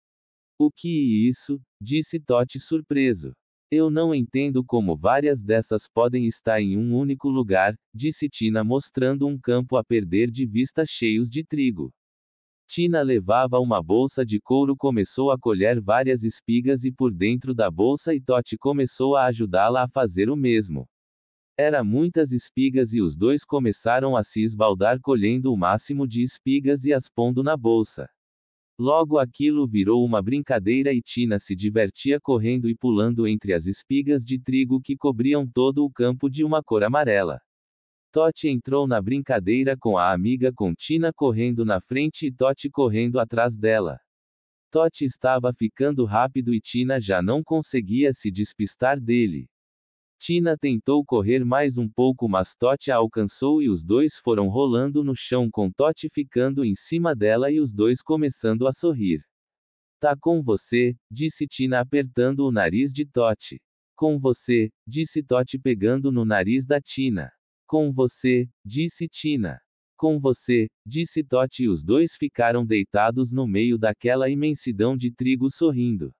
O que é isso? Disse Totti surpreso. Eu não entendo como várias dessas podem estar em um único lugar, disse Tina mostrando um campo a perder de vista cheios de trigo. Tina levava uma bolsa de couro, começou a colher várias espigas e por dentro da bolsa e Totti começou a ajudá-la a fazer o mesmo. Era muitas espigas e os dois começaram a se esbaldar colhendo o máximo de espigas e as pondo na bolsa. Logo aquilo virou uma brincadeira e Tina se divertia correndo e pulando entre as espigas de trigo que cobriam todo o campo de uma cor amarela. Totti entrou na brincadeira com a amiga, com Tina correndo na frente e Totti correndo atrás dela. Totti estava ficando rápido e Tina já não conseguia se despistar dele. Tina tentou correr mais um pouco, mas Totti a alcançou e os dois foram rolando no chão com Totti ficando em cima dela e os dois começando a sorrir. Tá com você, disse Tina apertando o nariz de Totti. Com você, disse Totti pegando no nariz da Tina. Com você, disse Tina. Com você, disse Totti e os dois ficaram deitados no meio daquela imensidão de trigo sorrindo.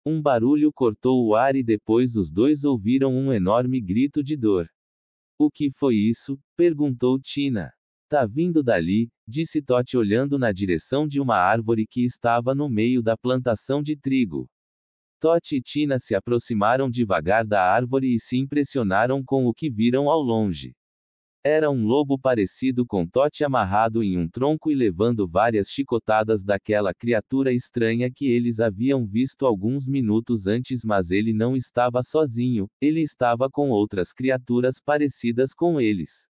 Um barulho cortou o ar e depois os dois ouviram um enorme grito de dor. O que foi isso? Perguntou Tina. Tá vindo dali, disse Totti olhando na direção de uma árvore que estava no meio da plantação de trigo. Totti e Tina se aproximaram devagar da árvore e se impressionaram com o que viram ao longe. Era um lobo parecido com Totti amarrado em um tronco e levando várias chicotadas daquela criatura estranha que eles haviam visto alguns minutos antes, mas ele não estava sozinho, ele estava com outras criaturas parecidas com eles.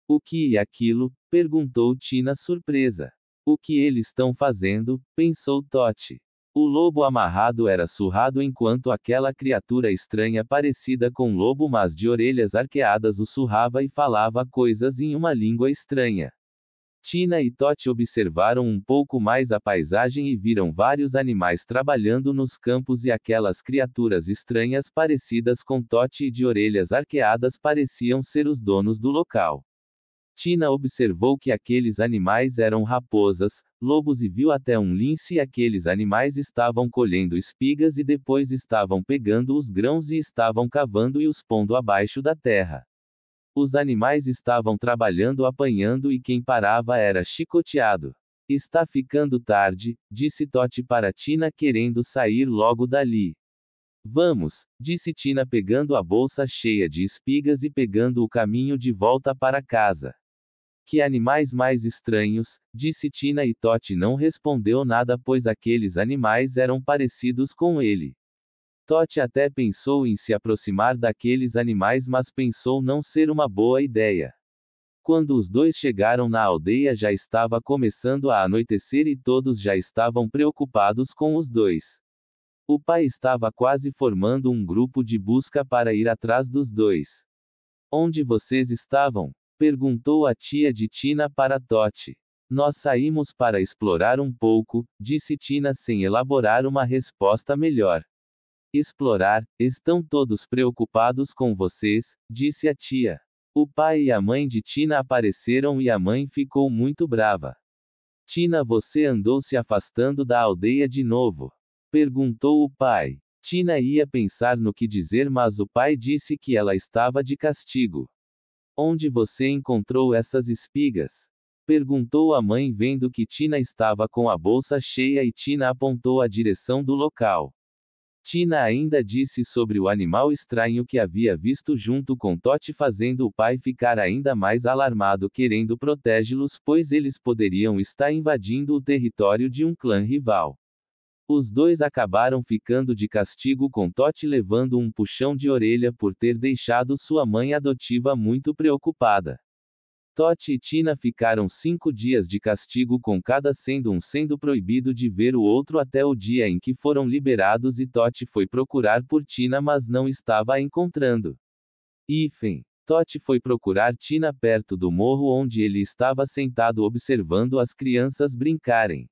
O que é aquilo? Perguntou Tina surpresa. O que eles estão fazendo? Pensou Totti. O lobo amarrado era surrado enquanto aquela criatura estranha parecida com lobo mas de orelhas arqueadas o surrava e falava coisas em uma língua estranha. Tina e Totti observaram um pouco mais a paisagem e viram vários animais trabalhando nos campos e aquelas criaturas estranhas parecidas com Totti e de orelhas arqueadas pareciam ser os donos do local. Tina observou que aqueles animais eram raposas, lobos e viu até um lince e aqueles animais estavam colhendo espigas e depois estavam pegando os grãos e estavam cavando e os pondo abaixo da terra. Os animais estavam trabalhando apanhando e quem parava era chicoteado. Está ficando tarde, disse Totti para Tina querendo sair logo dali. Vamos, disse Tina pegando a bolsa cheia de espigas e pegando o caminho de volta para casa. Que animais mais estranhos, disse Tina e Toti não respondeu nada pois aqueles animais eram parecidos com ele. Toti até pensou em se aproximar daqueles animais mas pensou não ser uma boa ideia. Quando os dois chegaram na aldeia já estava começando a anoitecer e todos já estavam preocupados com os dois. O pai estava quase formando um grupo de busca para ir atrás dos dois. Onde vocês estavam? Perguntou a tia de Tina para Toti. Nós saímos para explorar um pouco, disse Tina sem elaborar uma resposta melhor. Explorar, estão todos preocupados com vocês, disse a tia. O pai e a mãe de Tina apareceram e a mãe ficou muito brava. Tina, você andou se afastando da aldeia de novo? Perguntou o pai. Tina ia pensar no que dizer mas o pai disse que ela estava de castigo. Onde você encontrou essas espigas? Perguntou a mãe vendo que Tina estava com a bolsa cheia e Tina apontou a direção do local. Tina ainda disse sobre o animal estranho que havia visto junto com Toti fazendo o pai ficar ainda mais alarmado querendo protegê-los pois eles poderiam estar invadindo o território de um clã rival. Os dois acabaram ficando de castigo com Toti levando um puxão de orelha por ter deixado sua mãe adotiva muito preocupada. Toti e Tina ficaram 5 dias de castigo com cada sendo proibido de ver o outro até o dia em que foram liberados e Toti foi procurar por Tina mas não estava a encontrando. Toti foi procurar Tina perto do morro onde ele estava sentado observando as crianças brincarem.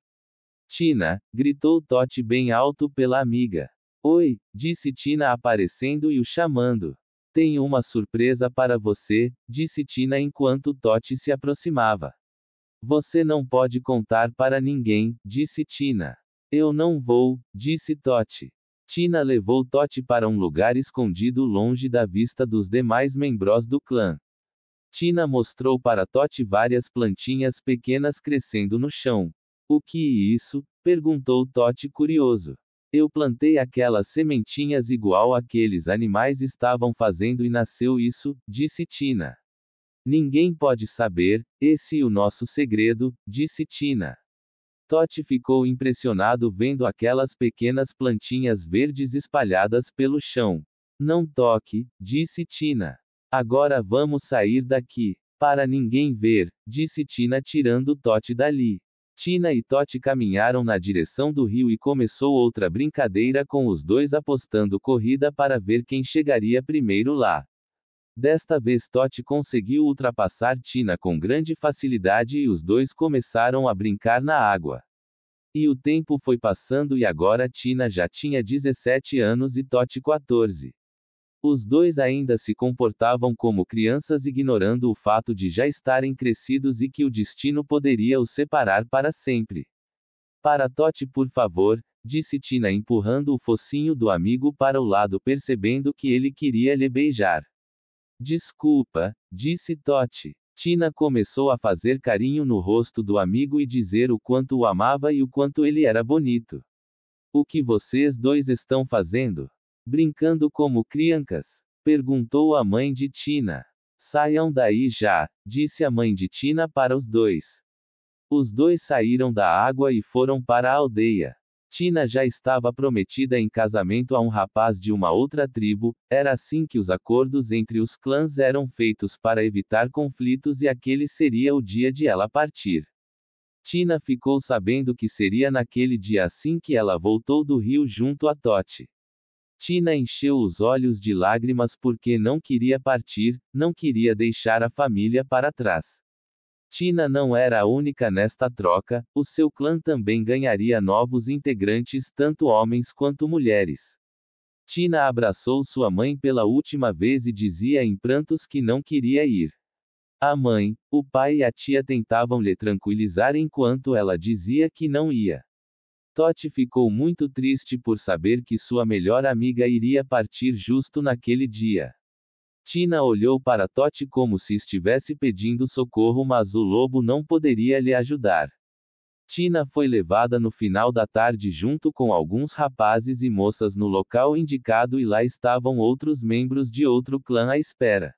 Tina, gritou Toti bem alto pela amiga. Oi, disse Tina aparecendo e o chamando. Tenho uma surpresa para você, disse Tina enquanto Toti se aproximava. Você não pode contar para ninguém, disse Tina. Eu não vou, disse Toti. Tina levou Toti para um lugar escondido longe da vista dos demais membros do clã. Tina mostrou para Toti várias plantinhas pequenas crescendo no chão. O que é isso? Perguntou Toti curioso. Eu plantei aquelas sementinhas igual aqueles animais estavam fazendo e nasceu isso, disse Tina. Ninguém pode saber, esse é o nosso segredo, disse Tina. Toti ficou impressionado vendo aquelas pequenas plantinhas verdes espalhadas pelo chão. Não toque, disse Tina. Agora vamos sair daqui. Para ninguém ver, disse Tina tirando Toti dali. Tina e Toti caminharam na direção do rio e começou outra brincadeira com os dois apostando corrida para ver quem chegaria primeiro lá. Desta vez Toti conseguiu ultrapassar Tina com grande facilidade e os dois começaram a brincar na água. E o tempo foi passando e agora Tina já tinha 17 anos e Toti 14. Os dois ainda se comportavam como crianças ignorando o fato de já estarem crescidos e que o destino poderia os separar para sempre. Para Toti por favor, disse Tina empurrando o focinho do amigo para o lado percebendo que ele queria lhe beijar. Desculpa, disse Toti. Tina começou a fazer carinho no rosto do amigo e dizer o quanto o amava e o quanto ele era bonito. O que vocês dois estão fazendo? Brincando como crianças? Perguntou a mãe de Tina. Saiam daí já, disse a mãe de Tina para os dois. Os dois saíram da água e foram para a aldeia. Tina já estava prometida em casamento a um rapaz de uma outra tribo, era assim que os acordos entre os clãs eram feitos para evitar conflitos e aquele seria o dia de ela partir. Tina ficou sabendo que seria naquele dia assim que ela voltou do rio junto a Toti. Tina encheu os olhos de lágrimas porque não queria partir, não queria deixar a família para trás. Tina não era a única nesta troca, o seu clã também ganharia novos integrantes, tanto homens quanto mulheres. Tina abraçou sua mãe pela última vez e dizia em prantos que não queria ir. A mãe, o pai e a tia tentavam lhe tranquilizar enquanto ela dizia que não ia. Toti ficou muito triste por saber que sua melhor amiga iria partir justo naquele dia. Tina olhou para Toti como se estivesse pedindo socorro, mas o lobo não poderia lhe ajudar. Tina foi levada no final da tarde junto com alguns rapazes e moças no local indicado e lá estavam outros membros de outro clã à espera.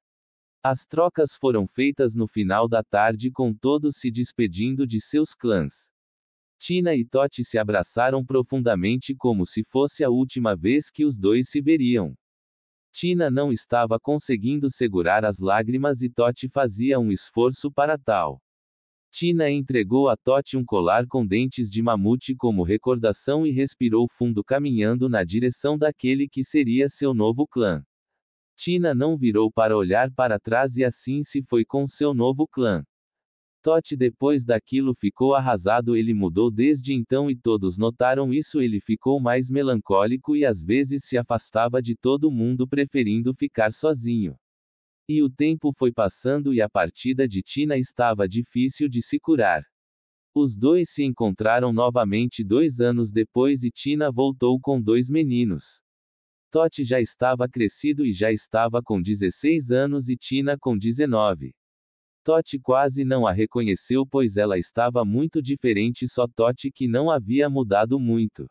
As trocas foram feitas no final da tarde com todos se despedindo de seus clãs. Tina e Toti se abraçaram profundamente como se fosse a última vez que os dois se veriam. Tina não estava conseguindo segurar as lágrimas e Toti fazia um esforço para tal. Tina entregou a Toti um colar com dentes de mamute como recordação e respirou fundo caminhando na direção daquele que seria seu novo clã. Tina não virou para olhar para trás e assim se foi com seu novo clã. Toti depois daquilo ficou arrasado, ele mudou desde então e todos notaram isso, ele ficou mais melancólico e às vezes se afastava de todo mundo preferindo ficar sozinho. E o tempo foi passando e a partida de Tina estava difícil de se curar. Os dois se encontraram novamente 2 anos depois e Tina voltou com 2 meninos. Toti já estava crescido e já estava com 16 anos e Tina com 19. Toti quase não a reconheceu pois ela estava muito diferente, só Toti que não havia mudado muito.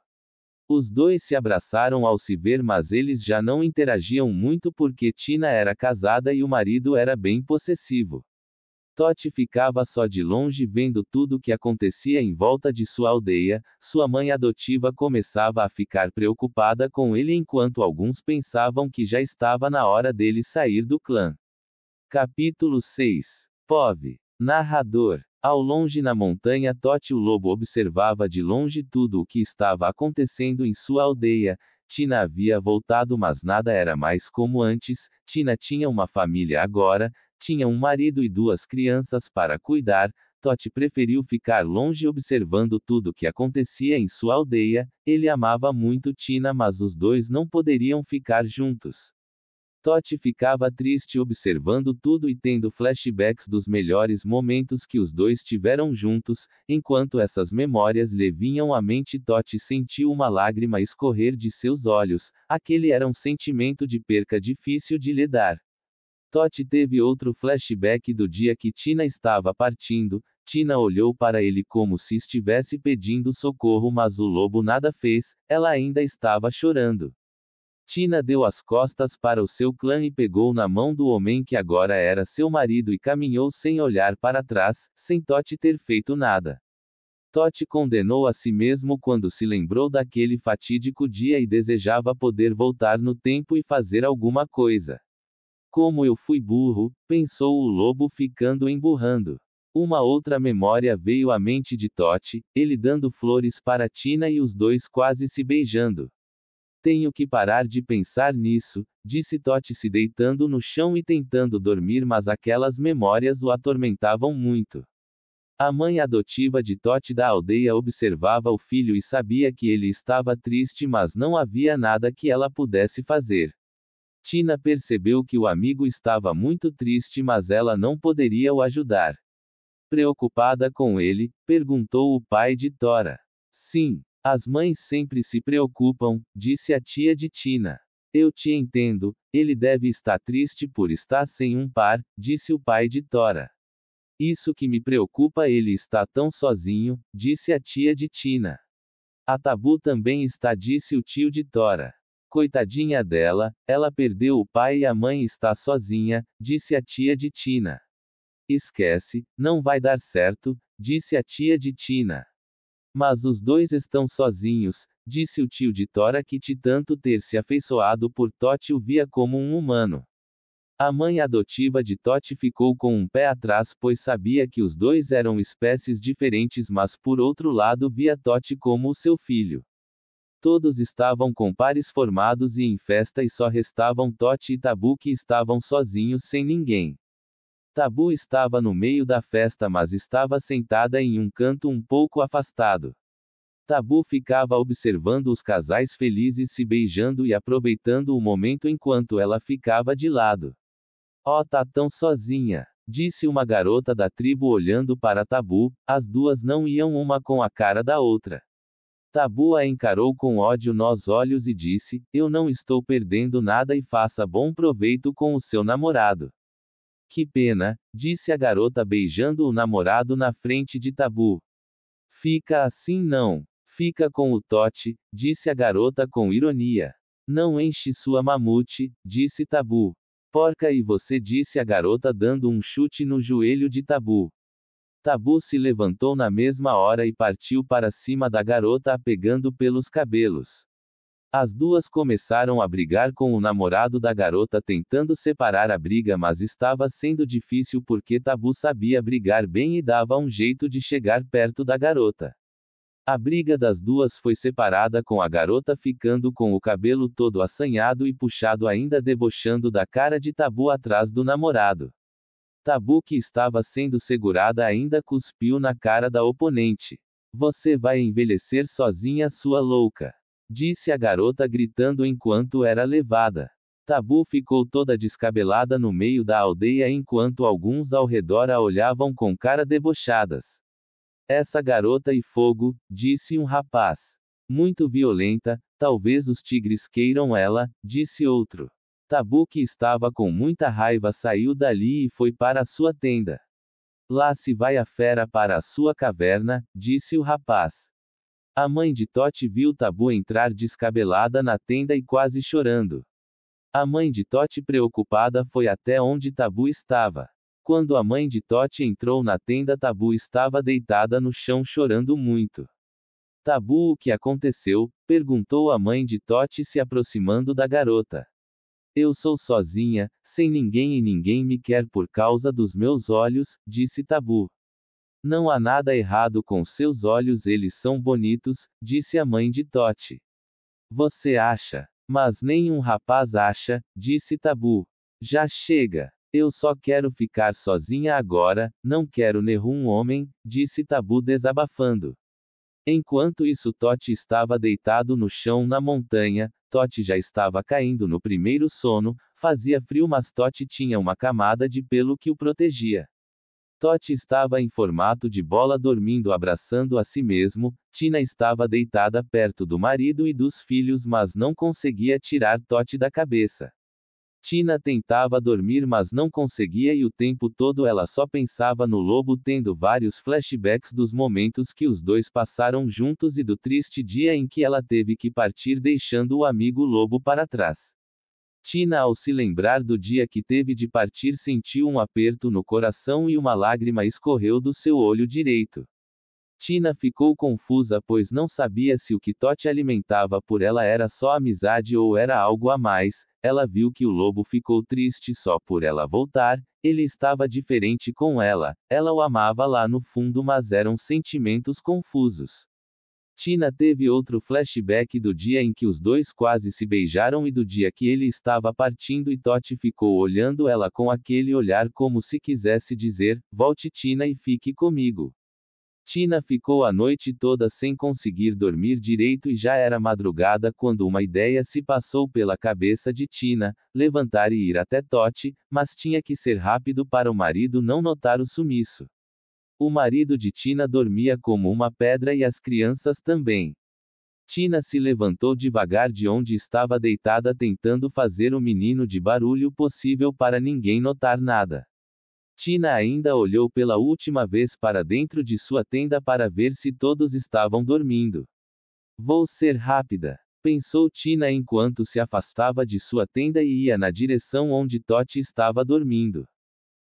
Os dois se abraçaram ao se ver, mas eles já não interagiam muito porque Tina era casada e o marido era bem possessivo. Toti ficava só de longe vendo tudo o que acontecia em volta de sua aldeia. Sua mãe adotiva começava a ficar preocupada com ele enquanto alguns pensavam que já estava na hora dele sair do clã. Capítulo 6. Pov. Narrador. Ao longe na montanha, Toti o lobo observava de longe tudo o que estava acontecendo em sua aldeia. Tina havia voltado, mas nada era mais como antes. Tina tinha uma família agora, tinha um marido e 2 crianças para cuidar. Toti preferiu ficar longe observando tudo o que acontecia em sua aldeia. Ele amava muito Tina, mas os dois não poderiam ficar juntos. Toti ficava triste observando tudo e tendo flashbacks dos melhores momentos que os dois tiveram juntos. Enquanto essas memórias lhe vinham à mente, Toti sentiu uma lágrima escorrer de seus olhos. Aquele era um sentimento de perca difícil de lidar. Toti teve outro flashback do dia que Tina estava partindo. Tina olhou para ele como se estivesse pedindo socorro, mas o lobo nada fez, ela ainda estava chorando. Tina deu as costas para o seu clã e pegou na mão do homem que agora era seu marido e caminhou sem olhar para trás, sem Toti ter feito nada. Toti condenou a si mesmo quando se lembrou daquele fatídico dia e desejava poder voltar no tempo e fazer alguma coisa. Como eu fui burro, pensou o lobo ficando emburrando. Uma outra memória veio à mente de Toti, ele dando flores para Tina e os dois quase se beijando. Tenho que parar de pensar nisso, disse Toti se deitando no chão e tentando dormir, mas aquelas memórias o atormentavam muito. A mãe adotiva de Toti da aldeia observava o filho e sabia que ele estava triste, mas não havia nada que ela pudesse fazer. Tina percebeu que o amigo estava muito triste, mas ela não poderia o ajudar. Preocupada com ele, perguntou o pai de Tora. Sim. As mães sempre se preocupam, disse a tia de Tina. Eu te entendo, ele deve estar triste por estar sem um par, disse o pai de Tora. Isso que me preocupa, ele está tão sozinho, disse a tia de Tina. A Tabu também está, disse o tio de Tora. Coitadinha dela, ela perdeu o pai e a mãe está sozinha, disse a tia de Tina. Esquece, não vai dar certo, disse a tia de Tina. Mas os dois estão sozinhos, disse o tio de Tora que de tanto ter se afeiçoado por Toti o via como um humano. A mãe adotiva de Toti ficou com um pé atrás pois sabia que os dois eram espécies diferentes, mas por outro lado via Toti como o seu filho. Todos estavam com pares formados e em festa e só restavam Toti e Tabu que estavam sozinhos sem ninguém. Tabu estava no meio da festa, mas estava sentada em um canto um pouco afastado. Tabu ficava observando os casais felizes se beijando e aproveitando o momento enquanto ela ficava de lado. Oh, tá tão sozinha, disse uma garota da tribo olhando para Tabu. As duas não iam uma com a cara da outra. Tabu a encarou com ódio nos olhos e disse: eu não estou perdendo nada e faça bom proveito com o seu namorado. Que pena, disse a garota beijando o namorado na frente de Tabu. Fica assim não. Fica com o Toti, disse a garota com ironia. Não enche sua mamute, disse Tabu. Porca, e você, disse a garota dando um chute no joelho de Tabu. Tabu se levantou na mesma hora e partiu para cima da garota, a pegando pelos cabelos. As duas começaram a brigar com o namorado da garota, tentando separar a briga, mas estava sendo difícil porque Tabu sabia brigar bem e dava um jeito de chegar perto da garota. A briga das duas foi separada, com a garota ficando com o cabelo todo assanhado e puxado, ainda debochando da cara de Tabu atrás do namorado. Tabu, que estava sendo segurada, ainda cuspiu na cara da oponente. Você vai envelhecer sozinha, sua louca, disse a garota gritando enquanto era levada. Tabu ficou toda descabelada no meio da aldeia enquanto alguns ao redor a olhavam com cara debochadas. Essa garota e fogo, disse um rapaz. Muito violenta, talvez os tigres queiram ela, disse outro. Tabu, que estava com muita raiva, saiu dali e foi para a sua tenda. Lá se vai a fera para a sua caverna, disse o rapaz. A mãe de Toti viu Tabu entrar descabelada na tenda e quase chorando. A mãe de Toti, preocupada, foi até onde Tabu estava. Quando a mãe de Toti entrou na tenda, Tabu estava deitada no chão chorando muito. Tabu, o que aconteceu? Perguntou a mãe de Toti, se aproximando da garota. Eu sou sozinha, sem ninguém, e ninguém me quer por causa dos meus olhos, disse Tabu. Não há nada errado com seus olhos, eles são bonitos, disse a mãe de Toti. Você acha? Mas nenhum rapaz acha, disse Tabu. Já chega. Eu só quero ficar sozinha agora, não quero nenhum homem, disse Tabu desabafando. Enquanto isso, Toti estava deitado no chão na montanha. Toti já estava caindo no primeiro sono, fazia frio, mas Toti tinha uma camada de pelo que o protegia. Toti estava em formato de bola, dormindo abraçando a si mesmo. Tina estava deitada perto do marido e dos filhos, mas não conseguia tirar Toti da cabeça. Tina tentava dormir, mas não conseguia, e o tempo todo ela só pensava no lobo, tendo vários flashbacks dos momentos que os dois passaram juntos e do triste dia em que ela teve que partir, deixando o amigo lobo para trás. Tina, ao se lembrar do dia que teve de partir, sentiu um aperto no coração e uma lágrima escorreu do seu olho direito. Tina ficou confusa, pois não sabia se o que Toti alimentava por ela era só amizade ou era algo a mais. Ela viu que o lobo ficou triste só por ela voltar. Ele estava diferente com ela. Ela o amava lá no fundo, mas eram sentimentos confusos. Tina teve outro flashback do dia em que os dois quase se beijaram e do dia que ele estava partindo, e Toti ficou olhando ela com aquele olhar como se quisesse dizer: volte, Tina, e fique comigo. Tina ficou a noite toda sem conseguir dormir direito e já era madrugada quando uma ideia se passou pela cabeça de Tina: levantar e ir até Toti, mas tinha que ser rápido para o marido não notar o sumiço. O marido de Tina dormia como uma pedra e as crianças também. Tina se levantou devagar de onde estava deitada, tentando fazer o mínimo de barulho possível para ninguém notar nada. Tina ainda olhou pela última vez para dentro de sua tenda para ver se todos estavam dormindo. Vou ser rápida, pensou Tina enquanto se afastava de sua tenda e ia na direção onde Toti estava dormindo.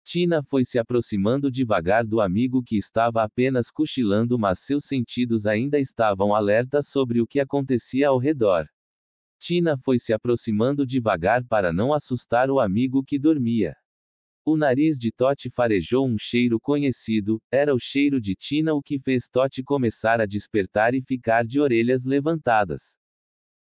Tina foi se aproximando devagar do amigo que estava apenas cochilando, mas seus sentidos ainda estavam alertas sobre o que acontecia ao redor. Tina foi se aproximando devagar para não assustar o amigo que dormia. O nariz de Toti farejou um cheiro conhecido, era o cheiro de Tina, o que fez Toti começar a despertar e ficar de orelhas levantadas.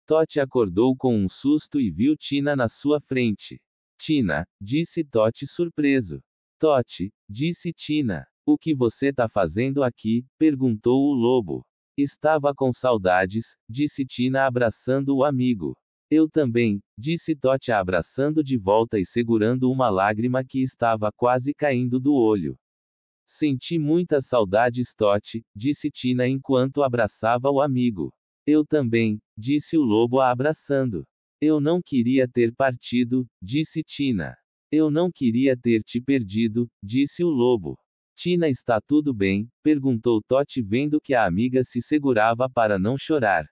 Toti acordou com um susto e viu Tina na sua frente. Tina, disse Toti surpreso. Toti, disse Tina. O que você tá fazendo aqui? Perguntou o lobo. Estava com saudades, disse Tina abraçando o amigo. Eu também, disse Toti abraçando de volta e segurando uma lágrima que estava quase caindo do olho. Senti muitas saudades, Toti, disse Tina enquanto abraçava o amigo. Eu também, disse o lobo abraçando. Eu não queria ter partido, disse Tina. Eu não queria ter te perdido, disse o lobo. Tina, está tudo bem? Perguntou Toti vendo que a amiga se segurava para não chorar.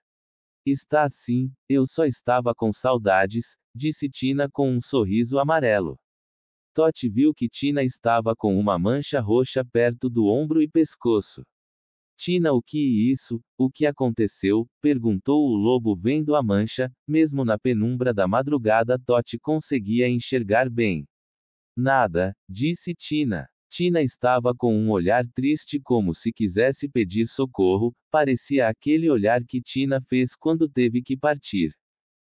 Está sim, eu só estava com saudades, disse Tina com um sorriso amarelo. Totti viu que Tina estava com uma mancha roxa perto do ombro e pescoço. Tina, o que é isso? O que aconteceu? Perguntou o lobo vendo a mancha. Mesmo na penumbra da madrugada Totti conseguia enxergar bem. Nada, disse Tina. Tina estava com um olhar triste como se quisesse pedir socorro, parecia aquele olhar que Tina fez quando teve que partir.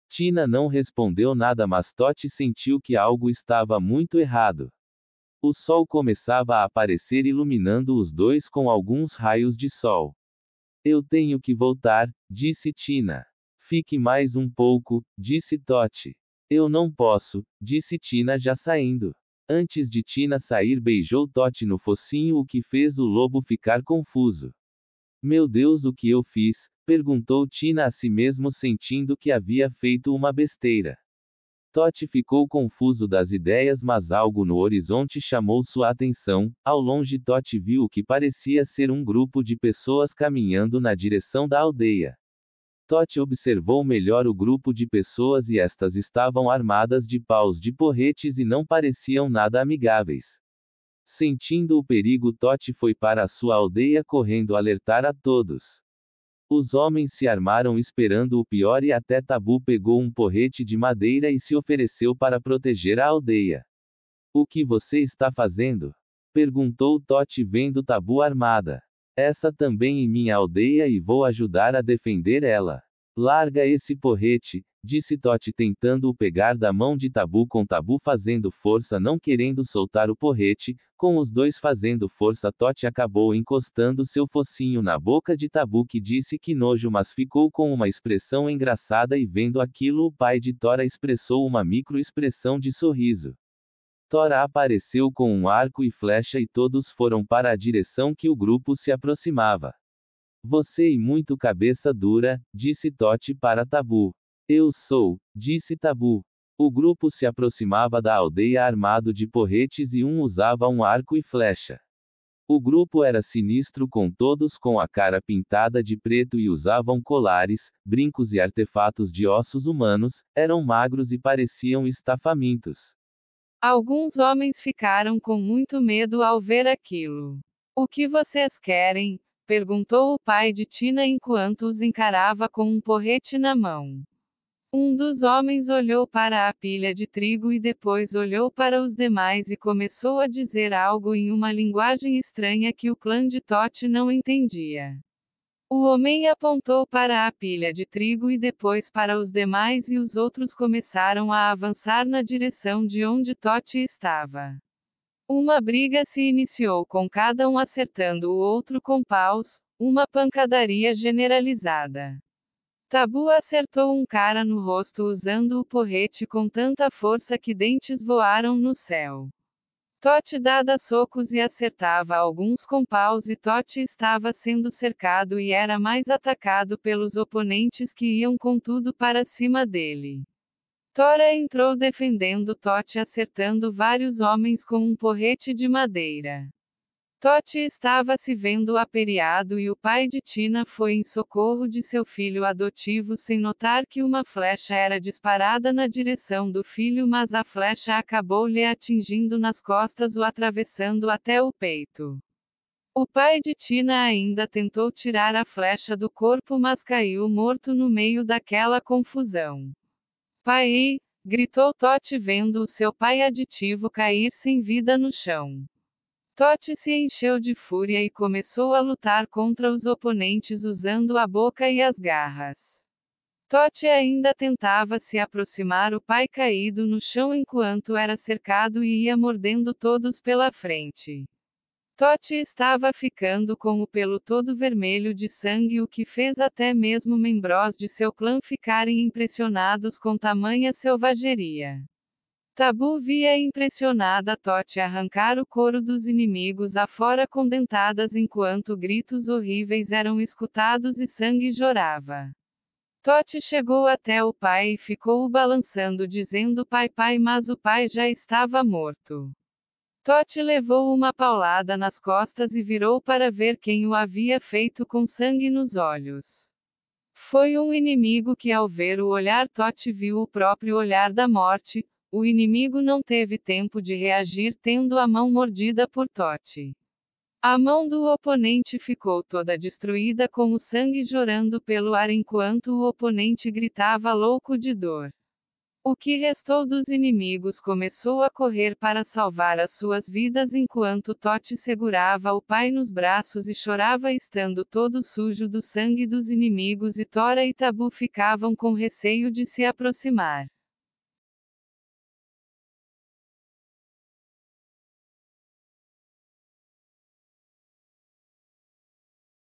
Tina não respondeu nada, mas Totti sentiu que algo estava muito errado. O sol começava a aparecer iluminando os dois com alguns raios de sol. Eu tenho que voltar, disse Tina. Fique mais um pouco, disse Totti. Eu não posso, disse Tina já saindo. Antes de Tina sair beijou Totti no focinho, o que fez o lobo ficar confuso. Meu Deus, o que eu fiz? Perguntou Tina a si mesmo sentindo que havia feito uma besteira. Totti ficou confuso das ideias, mas algo no horizonte chamou sua atenção. Ao longe Totti viu o que parecia ser um grupo de pessoas caminhando na direção da aldeia. Totti observou melhor o grupo de pessoas e estas estavam armadas de paus de porretes e não pareciam nada amigáveis. Sentindo o perigo, Totti foi para a sua aldeia correndo alertar a todos. Os homens se armaram esperando o pior e até Tabu pegou um porrete de madeira e se ofereceu para proteger a aldeia. O que você está fazendo? Perguntou Totti vendo Tabu armada. Essa também em minha aldeia e vou ajudar a defender ela. Larga esse porrete, disse Totti tentando o pegar da mão de Tabu, com Tabu fazendo força não querendo soltar o porrete. Com os dois fazendo força Totti acabou encostando seu focinho na boca de Tabu, que disse que nojo, mas ficou com uma expressão engraçada, e vendo aquilo o pai de Tora expressou uma micro-expressão de sorriso. Tora apareceu com um arco e flecha e todos foram para a direção que o grupo se aproximava. Você e muito cabeça dura, disse Totti para Tabu. Eu sou, disse Tabu. O grupo se aproximava da aldeia armado de porretes e um usava um arco e flecha. O grupo era sinistro, com todos com a cara pintada de preto e usavam colares, brincos e artefatos de ossos humanos, eram magros e pareciam estar famintos. Alguns homens ficaram com muito medo ao ver aquilo. O que vocês querem? Perguntou o pai de Tina enquanto os encarava com um porrete na mão. Um dos homens olhou para a pilha de trigo e depois olhou para os demais e começou a dizer algo em uma linguagem estranha que o clã de Totti não entendia. O homem apontou para a pilha de trigo e depois para os demais, e os outros começaram a avançar na direção de onde Totti estava. Uma briga se iniciou, com cada um acertando o outro com paus, uma pancadaria generalizada. Tabu acertou um cara no rosto usando o porrete com tanta força que dentes voaram no céu. Totti dava socos e acertava alguns com paus, e Totti estava sendo cercado e era mais atacado pelos oponentes que iam com tudo para cima dele. Tora entrou defendendo Totti, acertando vários homens com um porrete de madeira. Totti estava se vendo aperreado e o pai de Tina foi em socorro de seu filho adotivo sem notar que uma flecha era disparada na direção do filho, mas a flecha acabou lhe atingindo nas costas, o atravessando até o peito. O pai de Tina ainda tentou tirar a flecha do corpo, mas caiu morto no meio daquela confusão. Pai! Gritou Totti vendo o seu pai aditivo cair sem vida no chão. Totti se encheu de fúria e começou a lutar contra os oponentes usando a boca e as garras. Totti ainda tentava se aproximar o pai caído no chão enquanto era cercado e ia mordendo todos pela frente. Totti estava ficando com o pelo todo vermelho de sangue, o que fez até mesmo membros de seu clã ficarem impressionados com tamanha selvageria. Tabu via impressionada Totti arrancar o couro dos inimigos afora com dentadas enquanto gritos horríveis eram escutados e sangue jorrava. Totti chegou até o pai e ficou o balançando dizendo pai pai, mas o pai já estava morto. Totti levou uma paulada nas costas e virou para ver quem o havia feito com sangue nos olhos. Foi um inimigo que, ao ver o olhar Totti, viu o próprio olhar da morte. O inimigo não teve tempo de reagir, tendo a mão mordida por Totti. A mão do oponente ficou toda destruída, com o sangue jorrando pelo ar enquanto o oponente gritava louco de dor. O que restou dos inimigos começou a correr para salvar as suas vidas enquanto Totti segurava o pai nos braços e chorava, estando todo sujo do sangue dos inimigos, e Tora e Tabu ficavam com receio de se aproximar.